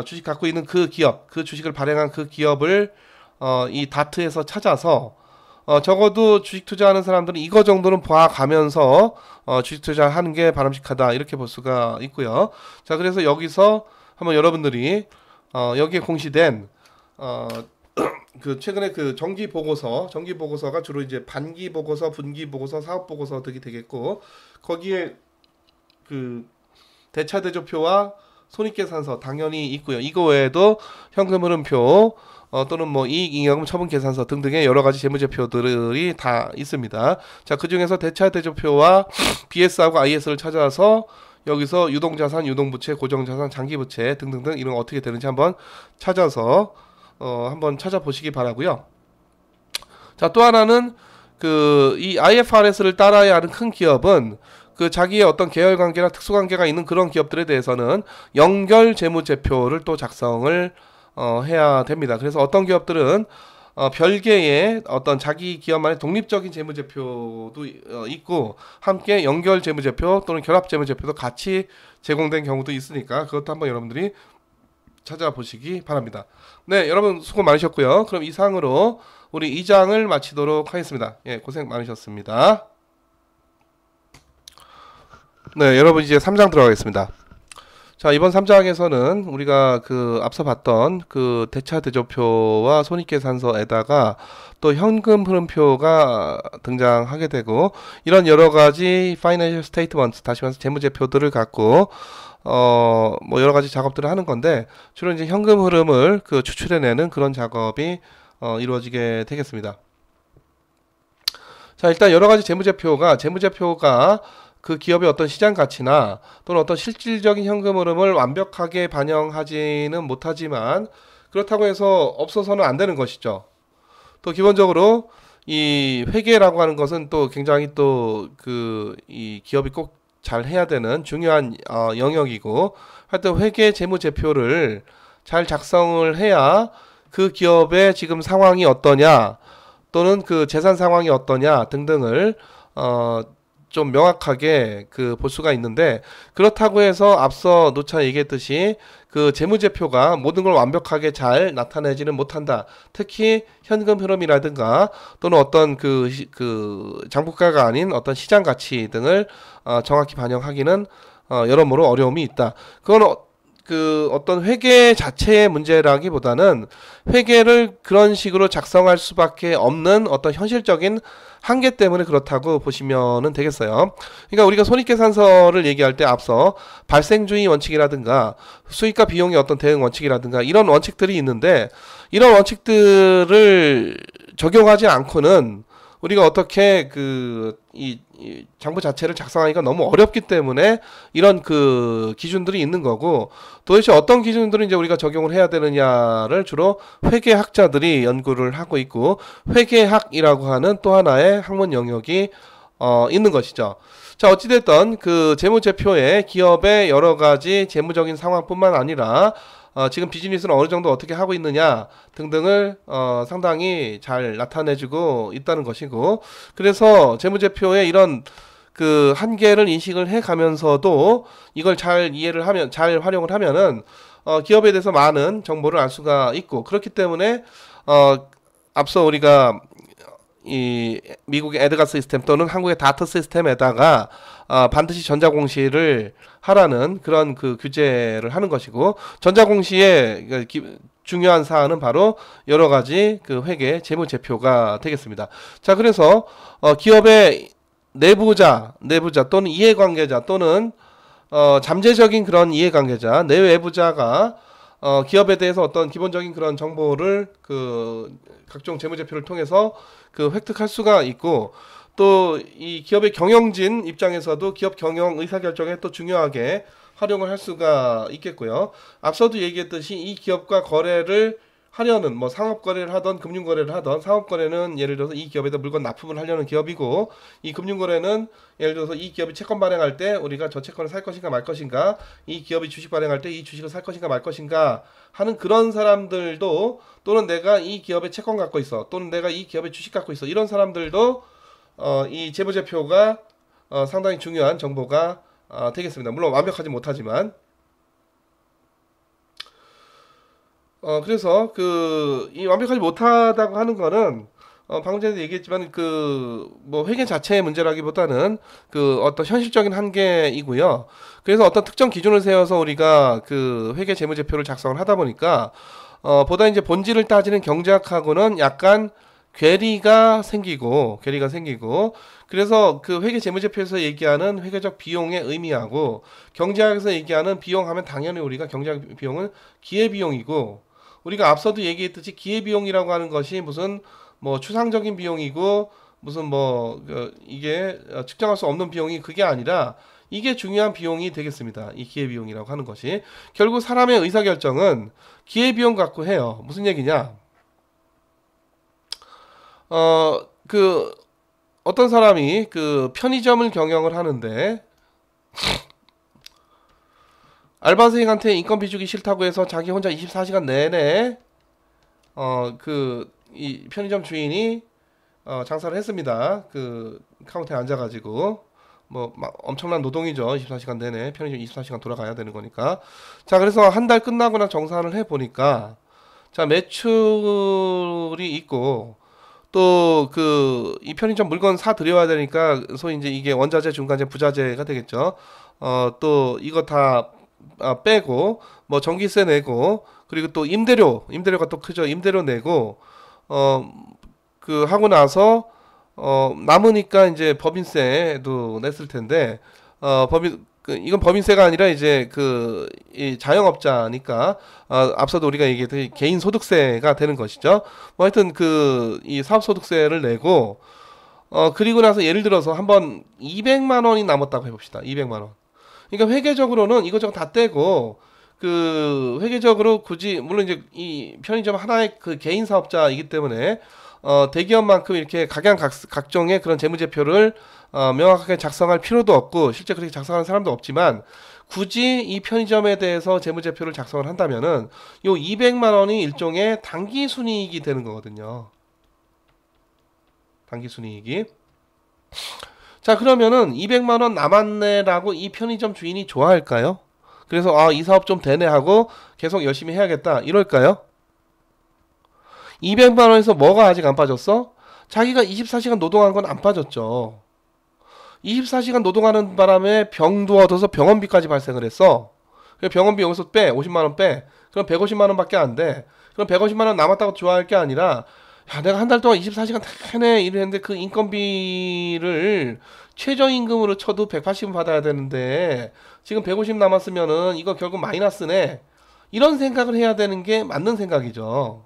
주식 갖고 있는 그 기업, 그 주식을 발행한 그 기업을 이 다트에서 찾아서 적어도 주식 투자하는 사람들은 이거 정도는 봐가면서 주식 투자하는 게 바람직하다, 이렇게 볼 수가 있고요. 자, 그래서 여기서 한번 여러분들이 여기에 공시된 그 최근에 그 정기 보고서가 주로 이제 반기 보고서, 분기 보고서, 사업 보고서 등이 되겠고, 거기에 그 대차 대조표와 손익계산서 당연히 있고요. 이거 외에도 현금 흐름표 또는 뭐 이익 잉여금 처분 계산서 등등의 여러 가지 재무제표들이 다 있습니다. 자, 그 중에서 대차 대조표와 BS하고 IS를 찾아서 여기서 유동자산, 유동부채, 고정자산, 장기부채 등등등 이런 거 어떻게 되는지 한번 찾아서 한번 찾아보시기 바라고요. 자, 또 하나는 그 이 IFRS를 따라야 하는 큰 기업은 그 자기의 어떤 계열관계나 특수관계가 있는 그런 기업들에 대해서는 연결 재무제표를 또 작성을 해야 됩니다. 그래서 어떤 기업들은 별개의 어떤 자기 기업만의 독립적인 재무제표도 있고, 함께 연결 재무제표 또는 결합 재무제표도 같이 제공된 경우도 있으니까 그것도 한번 여러분들이 찾아보시기 바랍니다. 네, 여러분 수고 많으셨고요. 그럼 이상으로 우리 2장을 마치도록 하겠습니다. 예, 고생 많으셨습니다. 네, 여러분 이제 3장 들어가겠습니다. 자, 이번 3장에서는 우리가 그 앞서 봤던 그 대차 대조표와 손익계산서에다가 또 현금 흐름표가 등장하게 되고, 이런 여러 가지 파이낸셜 스테이트먼트, 다시 말해서 재무제표들을 갖고 뭐 여러 가지 작업들을 하는 건데, 주로 이제 현금 흐름을 그 추출해내는 그런 작업이 이루어지게 되겠습니다. 자, 일단 여러 가지 재무제표가 그 기업의 어떤 시장 가치나 또는 어떤 실질적인 현금 흐름을 완벽하게 반영하지는 못하지만, 그렇다고 해서 없어서는 안 되는 것이죠. 또 기본적으로 이 회계라고 하는 것은 또 굉장히 또 그 이 기업이 꼭 잘 해야 되는 중요한 영역이고, 하여튼 회계 재무제표를 잘 작성을 해야 그 기업의 지금 상황이 어떠냐 또는 그 재산 상황이 어떠냐 등등을 좀 명확하게 그 볼 수가 있는데, 그렇다고 해서 앞서 노차 얘기했듯이 그 재무제표가 모든 걸 완벽하게 잘 나타내지는 못한다. 특히 현금 흐름이라든가 또는 어떤 그 장부가가 아닌 어떤 시장 가치 등을 정확히 반영하기는 여러모로 어려움이 있다. 그건 그 어떤 회계 자체의 문제라기보다는 회계를 그런 식으로 작성할 수밖에 없는 어떤 현실적인 한계 때문에 그렇다고 보시면 되겠어요. 그러니까 우리가 손익계산서를 얘기할 때 앞서 발생주의 원칙이라든가 수익과 비용의 어떤 대응 원칙이라든가 이런 원칙들이 있는데, 이런 원칙들을 적용하지 않고는 우리가 어떻게 이 장부 자체를 작성하기가 너무 어렵기 때문에 이런 그 기준들이 있는 거고, 도대체 어떤 기준들을 이제 우리가 적용을 해야 되느냐를 주로 회계학자들이 연구를 하고 있고, 회계학이라고 하는 또 하나의 학문 영역이 있는 것이죠. 자, 어찌됐든 그 재무제표에 기업의 여러 가지 재무적인 상황뿐만 아니라 지금 비즈니스는 어느 정도 어떻게 하고 있느냐 등등을 상당히 잘 나타내주고 있다는 것이고, 그래서 재무제표에 이런 그 한계를 인식을 해 가면서도 이걸 잘 이해를 하면, 잘 활용을 하면은 기업에 대해서 많은 정보를 알 수가 있고, 그렇기 때문에 앞서 우리가 이 미국의 에드가 시스템 또는 한국의 다트 시스템에다가 반드시 전자공시를 하라는 그런 그 규제를 하는 것이고, 전자공시의 중요한 사안은 바로 여러 가지 그 회계 재무제표가 되겠습니다. 자, 그래서 기업의 내부자 또는 이해관계자 또는 잠재적인 그런 이해관계자, 내외부자가 기업에 대해서 어떤 기본적인 그런 정보를 그 각종 재무제표를 통해서 그 획득할 수가 있고, 또 이 기업의 경영진 입장에서도 기업 경영 의사결정에 또 중요하게 활용을 할 수가 있겠고요. 앞서도 얘기했듯이 이 기업과 거래를 하려는 뭐 상업거래를 하던 금융거래를 하던, 상업거래는 예를 들어서 이 기업에다 물건 납품을 하려는 기업이고, 이 금융거래는 예를 들어서 이 기업이 채권 발행할 때 우리가 저 채권을 살 것인가 말 것인가, 이 기업이 주식 발행할 때 이 주식을 살 것인가 말 것인가 하는 그런 사람들도, 또는 내가 이 기업에 채권 갖고 있어, 또는 내가 이 기업에 주식 갖고 있어, 이런 사람들도 이 재무제표가 상당히 중요한 정보가 되겠습니다. 물론 완벽하지 못하지만. 그래서 이 완벽하지 못하다고 하는 거는 방금 전에도 얘기했지만 뭐 회계 자체의 문제라기보다는 어떤 현실적인 한계이고요. 그래서 어떤 특정 기준을 세워서 우리가 그 회계 재무제표를 작성을 하다 보니까 보다 이제 본질을 따지는 경제학하고는 약간 괴리가 생기고, 그래서 그 회계 재무제표에서 얘기하는 회계적 비용의 의미하고, 경제학에서 얘기하는 비용하면 당연히 우리가 경제학 비용은 기회비용이고, 우리가 앞서도 얘기했듯이 기회비용이라고 하는 것이 무슨 뭐 추상적인 비용이고, 무슨 뭐 이게 측정할 수 없는 비용이 그게 아니라 이게 중요한 비용이 되겠습니다. 이 기회비용이라고 하는 것이 결국 사람의 의사결정은 기회비용 갖고 해요. 무슨 얘기냐? 어떤 사람이 편의점을 경영을 하는데 알바생한테 인건비 주기 싫다고 해서 자기 혼자 24시간 내내 이 편의점 주인이 장사를 했습니다. 카운터에 앉아가지고 뭐 막 엄청난 노동이죠. 24시간 내내 편의점 24시간 돌아가야 되는 거니까. 자, 그래서 한 달 끝나거나 정산을 해 보니까, 자, 매출이 있고, 또 이 편의점 물건 사 들여와야 되니까 소위 이제 이게 원자재, 중간재, 부자재가 되겠죠. 또 이거 다 빼고 뭐 전기세 내고, 그리고 또 임대료가 또 크죠. 임대료 내고 하고 나서 남으니까 이제 법인세도 냈을 텐데, 이건 법인세가 아니라 이제 이 자영업자니까 앞서도 우리가 얘기했듯이 개인 소득세가 되는 것이죠. 뭐 하여튼 이 사업소득세를 내고 그리고 나서 예를 들어서 한번 200만 원이 남았다고 해봅시다. 200만 원. 그러니까 회계적으로는 이것저것 다 떼고, 회계적으로 굳이 물론 이제 이 편의점 하나의 개인 사업자이기 때문에 대기업만큼 이렇게 각종의 그런 재무제표를 명확하게 작성할 필요도 없고, 실제 그렇게 작성하는 사람도 없지만, 굳이 이 편의점에 대해서 재무제표를 작성을 한다면은 요 200만 원이 일종의 당기순이익이 되는 거거든요. 당기순이익이. 자, 그러면은 200만 원 남았네라고 이 편의점 주인이 좋아할까요? 그래서 이 사업 좀 되네 하고 계속 열심히 해야겠다 이럴까요? 200만 원에서 뭐가 아직 안 빠졌어? 자기가 24시간 노동한 건 안 빠졌죠. 24시간 노동하는 바람에 병도 얻어서 병원비까지 발생을 했어. 병원비 여기서 빼, 50만 원 빼. 그럼 150만 원밖에 안 돼. 그럼 150만 원 남았다고 좋아할 게 아니라, 야, 내가 한 달 동안 24시간 내내 일했는데 그 인건비를 최저임금으로 쳐도 180은 받아야 되는데 지금 150 남았으면은 이거 결국 마이너스네. 이런 생각을 해야 되는 게 맞는 생각이죠.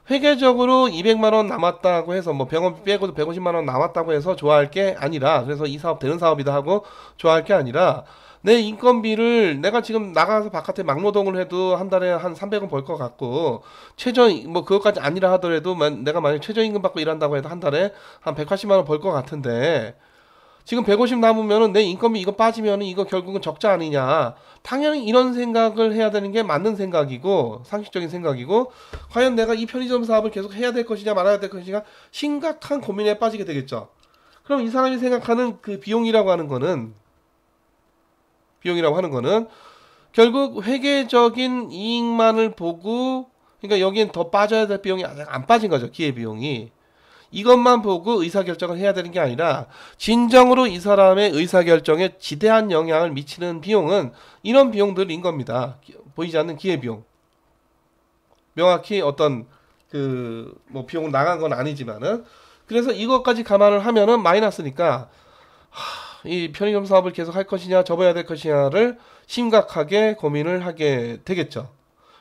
회계적으로 200만 원 남았다고 해서 뭐 병원 빼고도 150만 원 남았다고 해서 좋아할 게 아니라, 그래서 이 사업 되는 사업이다 하고 좋아할 게 아니라, 내 인건비를 내가 지금 나가서 바깥에 막노동을 해도 한 달에 한 300원 벌 것 같고, 최저 뭐 그것까지 아니라 하더라도 내가 만약 최저임금 받고 일한다고 해도 한 달에 한 180만 원 벌 것 같은데, 지금 150 남으면은 내 인건비 이거 빠지면은 이거 결국은 적자 아니냐. 당연히 이런 생각을 해야 되는 게 맞는 생각이고 상식적인 생각이고, 과연 내가 이 편의점 사업을 계속 해야 될 것이냐 말아야 될 것이냐 심각한 고민에 빠지게 되겠죠. 그럼 이 사람이 생각하는 그 비용이라고 하는 거는 결국 회계적인 이익만을 보고, 그러니까 여기엔 더 빠져야 될 비용이 아직 안 빠진 거죠. 기회비용이. 이것만 보고 의사결정을 해야 되는 게 아니라, 진정으로 이 사람의 의사결정에 지대한 영향을 미치는 비용은 이런 비용들인 겁니다. 보이지 않는 기회비용. 명확히 어떤 뭐 비용은 나간 건 아니지만은, 그래서 이것까지 감안을 하면은 마이너스니까, 이 편의점 사업을 계속 할 것이냐 접어야 될 것이냐를 심각하게 고민을 하게 되겠죠.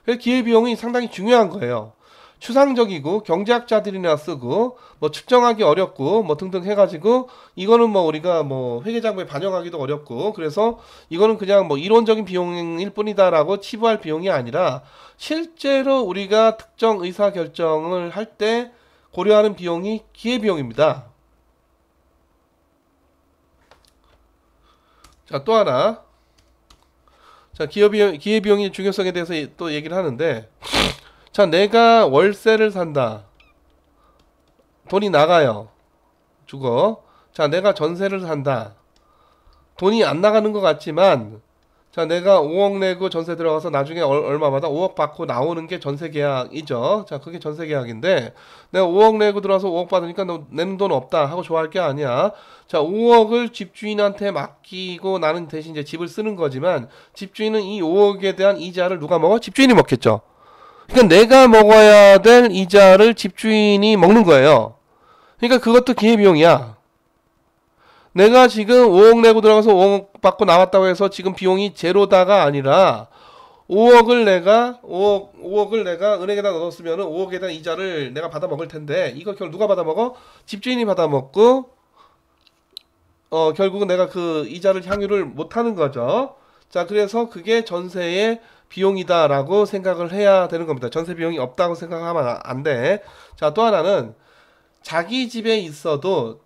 그래서 기회비용이 상당히 중요한 거예요. 추상적이고 경제학자들이나 쓰고 뭐 측정하기 어렵고 뭐 등등 해가지고, 이거는 뭐 우리가 뭐 회계장부에 반영하기도 어렵고, 그래서 이거는 그냥 뭐 이론적인 비용일 뿐이다라고 치부할 비용이 아니라, 실제로 우리가 특정 의사결정을 할 때 고려하는 비용이 기회비용입니다. 자, 또 하나. 자, 기회비용의 중요성에 대해서 또 얘기를 하는데, 자, 내가 월세를 산다. 돈이 나가요. 죽어. 자, 내가 전세를 산다. 돈이 안 나가는 것 같지만, 자, 내가 5억 내고 전세 들어가서 나중에 얼마 받아? 5억 받고 나오는 게 전세 계약이죠. 자, 그게 전세 계약인데, 내가 5억 내고 들어와서 5억 받으니까 너 내는 돈 없다 하고 좋아할 게 아니야. 자, 5억을 집주인한테 맡기고 나는 대신 이제 집을 쓰는 거지만, 집주인은 이 5억에 대한 이자를 누가 먹어? 집주인이 먹겠죠. 그러니까 내가 먹어야 될 이자를 집주인이 먹는 거예요. 그러니까 그것도 기회비용이야. 내가 지금 5억 내고 들어가서 5억 받고 나왔다고 해서 지금 비용이 제로다가 아니라, 5억을 내가 은행에다 넣었으면 5억에 대한 이자를 내가 받아 먹을 텐데, 이거 결국 누가 받아 먹어? 집주인이 받아 먹고, 결국은 내가 그 이자를 향유를 못 하는 거죠. 자, 그래서 그게 전세의 비용이다라고 생각을 해야 되는 겁니다. 전세 비용이 없다고 생각하면 안 돼. 자, 또 하나는, 자기 집에 있어도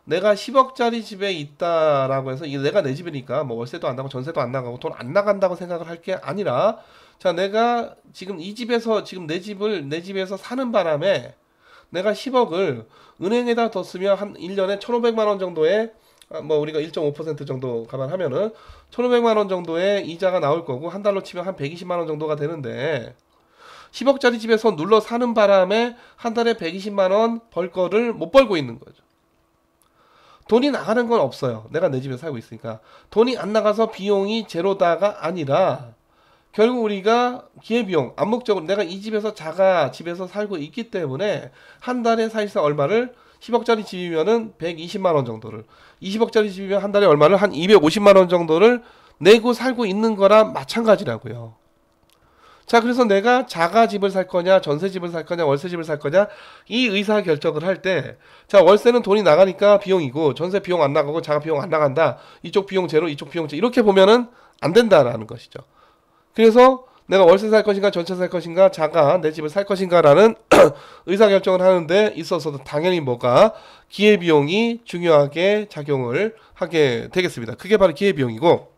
내가 10억짜리 집에 있다라고 해서, 이게 내가 내 집이니까 뭐 월세도 안 나고 전세도 안 나가고 돈 안 나간다고 생각을 할 게 아니라, 자, 내가 지금 이 집에서 지금 내 집에서 사는 바람에 내가 10억을 은행에다 뒀으면 한 1년에 1,500만 원 정도의, 뭐 우리가 1.5% 정도 감안하면은 1,500만 원 정도의 이자가 나올 거고, 한 달로 치면 한 120만 원 정도가 되는데, 10억짜리 집에서 눌러 사는 바람에 한 달에 120만 원 벌 거를 못 벌고 있는 거죠. 돈이 나가는 건 없어요. 내가 내 집에 살고 있으니까. 돈이 안 나가서 비용이 제로다가 아니라, 결국 우리가 기회비용, 암묵적으로 내가 이 집에서 집에서 살고 있기 때문에 한 달에 사실상 얼마를, 10억짜리 집이면은 120만 원 정도를, 20억짜리 집이면 한 달에 얼마를, 한 250만 원 정도를 내고 살고 있는 거랑 마찬가지라고요. 자, 그래서 내가 자가집을 살 거냐, 전세집을 살 거냐, 월세집을 살 거냐, 이 의사결정을 할 때, 자, 월세는 돈이 나가니까 비용이고, 전세 비용 안 나가고, 자가 비용 안 나간다. 이쪽 비용 제로, 이쪽 비용 제로. 이렇게 보면은 안 된다라는 것이죠. 그래서 내가 월세 살 것인가, 전세 살 것인가, 자가 내 집을 살 것인가라는 의사결정을 하는데 있어서도 당연히 뭐가 기회비용이 중요하게 작용을 하게 되겠습니다. 그게 바로 기회비용이고,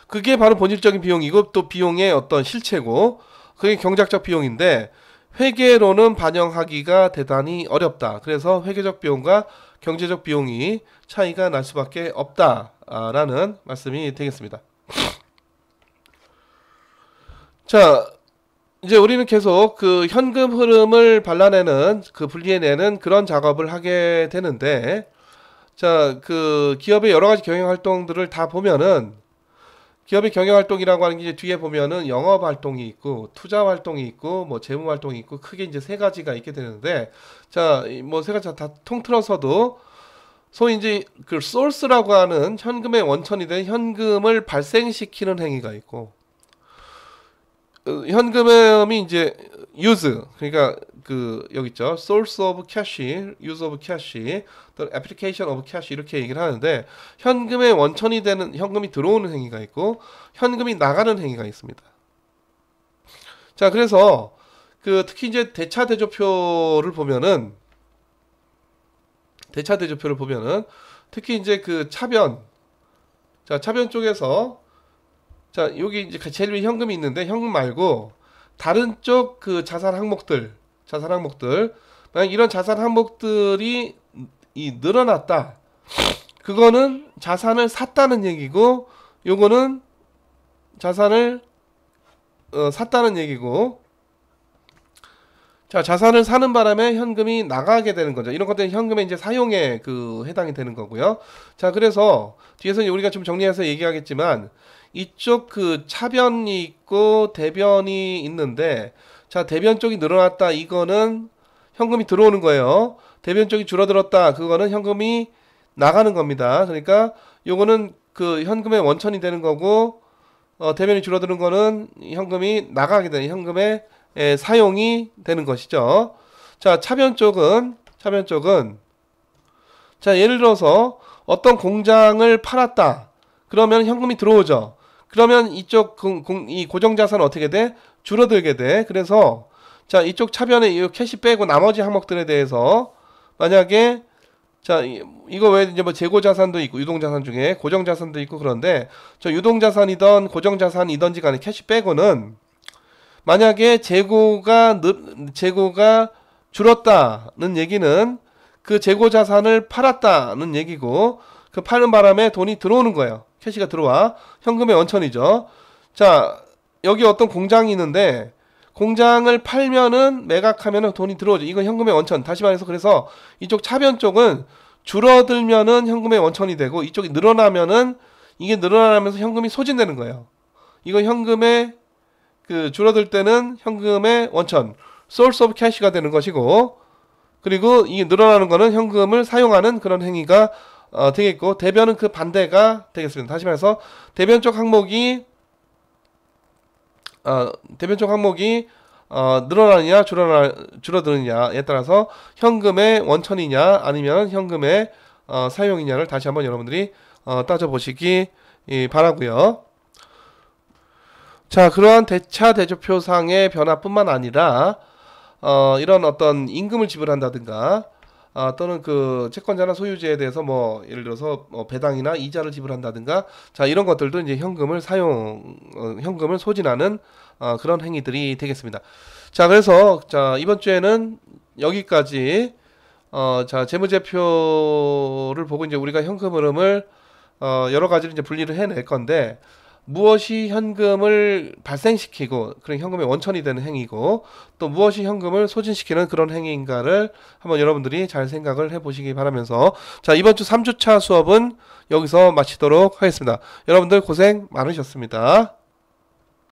그게 바로 본질적인 비용이고, 또 비용의 어떤 실체고, 그게 경작적 비용인데, 회계로는 반영하기가 대단히 어렵다. 그래서 회계적 비용과 경제적 비용이 차이가 날 수밖에 없다라는 말씀이 되겠습니다. 자, 이제 우리는 계속 그 현금 흐름을 발라내는, 분리해내는 그런 작업을 하게 되는데, 자, 그 기업의 여러 가지 경영 활동들을 다 보면은, 기업의 경영 활동이라고 하는 게 이제 뒤에 보면은 영업 활동이 있고, 투자 활동이 있고, 뭐 재무 활동이 있고, 크게 이제 세 가지가 있게 되는데, 자, 뭐 세 가지 다 통틀어서도 소위 이제 그 소스라고 하는 현금의 원천이 된 현금을 발생시키는 행위가 있고, 현금이 이제 use, 그러니까 그 여기 있죠. source of cash, use of cash, 또 application of cash 이렇게 얘기를 하는데 현금의 원천이 되는 현금이 들어오는 행위가 있고 현금이 나가는 행위가 있습니다. 자, 그래서 그 특히 이제 대차 대조표를 보면은 특히 이제 그 차변, 자, 차변 쪽에서 자, 여기 이제 제일 위에 현금이 있는데 현금 말고 다른 쪽 그 자산 항목들 만약 이런 자산 항목들이 늘어났다. 그거는 자산을 샀다는 얘기고 요거는 자산을 샀다는 얘기고 자, 자산을 사는 바람에 현금이 나가게 되는 거죠. 이런 것들은 현금의 이제 사용에 그 해당이 되는 거고요. 자, 그래서 뒤에서 우리가 좀 정리해서 얘기하겠지만 이쪽 그 차변이 있고 대변이 있는데 자, 대변 쪽이 늘어났다. 이거는 현금이 들어오는 거예요. 대변 쪽이 줄어들었다. 그거는 현금이 나가는 겁니다. 그러니까 요거는 그 현금의 원천이 되는 거고 대변이 줄어드는 거는 현금이 나가게 되는 현금의 사용이 되는 것이죠. 자, 차변 쪽은 자, 예를 들어서 어떤 공장을 팔았다. 그러면 현금이 들어오죠. 그러면 이쪽 이 고정자산은 어떻게 돼? 줄어들게 돼. 그래서 자, 이쪽 차변에 이 캐시 빼고 나머지 항목들에 대해서 만약에 자, 이거 왜 이제 뭐 재고자산도 있고 유동자산 중에 고정자산도 있고 그런데 저 유동자산이던 고정자산이던지 간에 캐시 빼고는 만약에 재고가 줄었다는 얘기는 그 재고자산을 팔았다는 얘기고 그 파는 바람에 돈이 들어오는 거예요. 캐시가 들어와. 현금의 원천이죠. 자, 여기 어떤 공장이 있는데 공장을 팔면은 매각하면은 돈이 들어오죠. 이건 현금의 원천. 다시 말해서 그래서 이쪽 차변 쪽은 줄어들면은 현금의 원천이 되고 이쪽이 늘어나면은 이게 늘어나면서 현금이 소진되는 거예요. 이건 현금의 그 줄어들 때는 현금의 원천, source of cash가 되는 것이고 그리고 이 늘어나는 거는 현금을 사용하는 그런 행위가 되겠고 대변은 그 반대가 되겠습니다. 다시 말해서 대변 쪽 항목이 늘어나느냐 줄어드느냐에 따라서 현금의 원천이냐 아니면 현금의 사용이냐를 다시 한번 여러분들이 따져보시기 바라고요. 자, 그러한 대차 대조표상의 변화뿐만 아니라 이런 어떤 임금을 지불한다든가 또는 그 채권자나 소유주에 대해서 뭐 예를 들어서 배당이나 이자를 지불한다든가 자, 이런 것들도 이제 현금을 소진하는 그런 행위들이 되겠습니다. 자, 그래서 자, 이번 주에는 여기까지 자, 재무제표를 보고 이제 우리가 현금 흐름을 여러 가지로 이제 분리를 해낼 건데 무엇이 현금을 발생시키고 그런 현금의 원천이 되는 행위고 또 무엇이 현금을 소진시키는 그런 행위인가를 한번 여러분들이 잘 생각을 해보시기 바라면서 자, 이번 주 3주차 수업은 여기서 마치도록 하겠습니다. 여러분들 고생 많으셨습니다.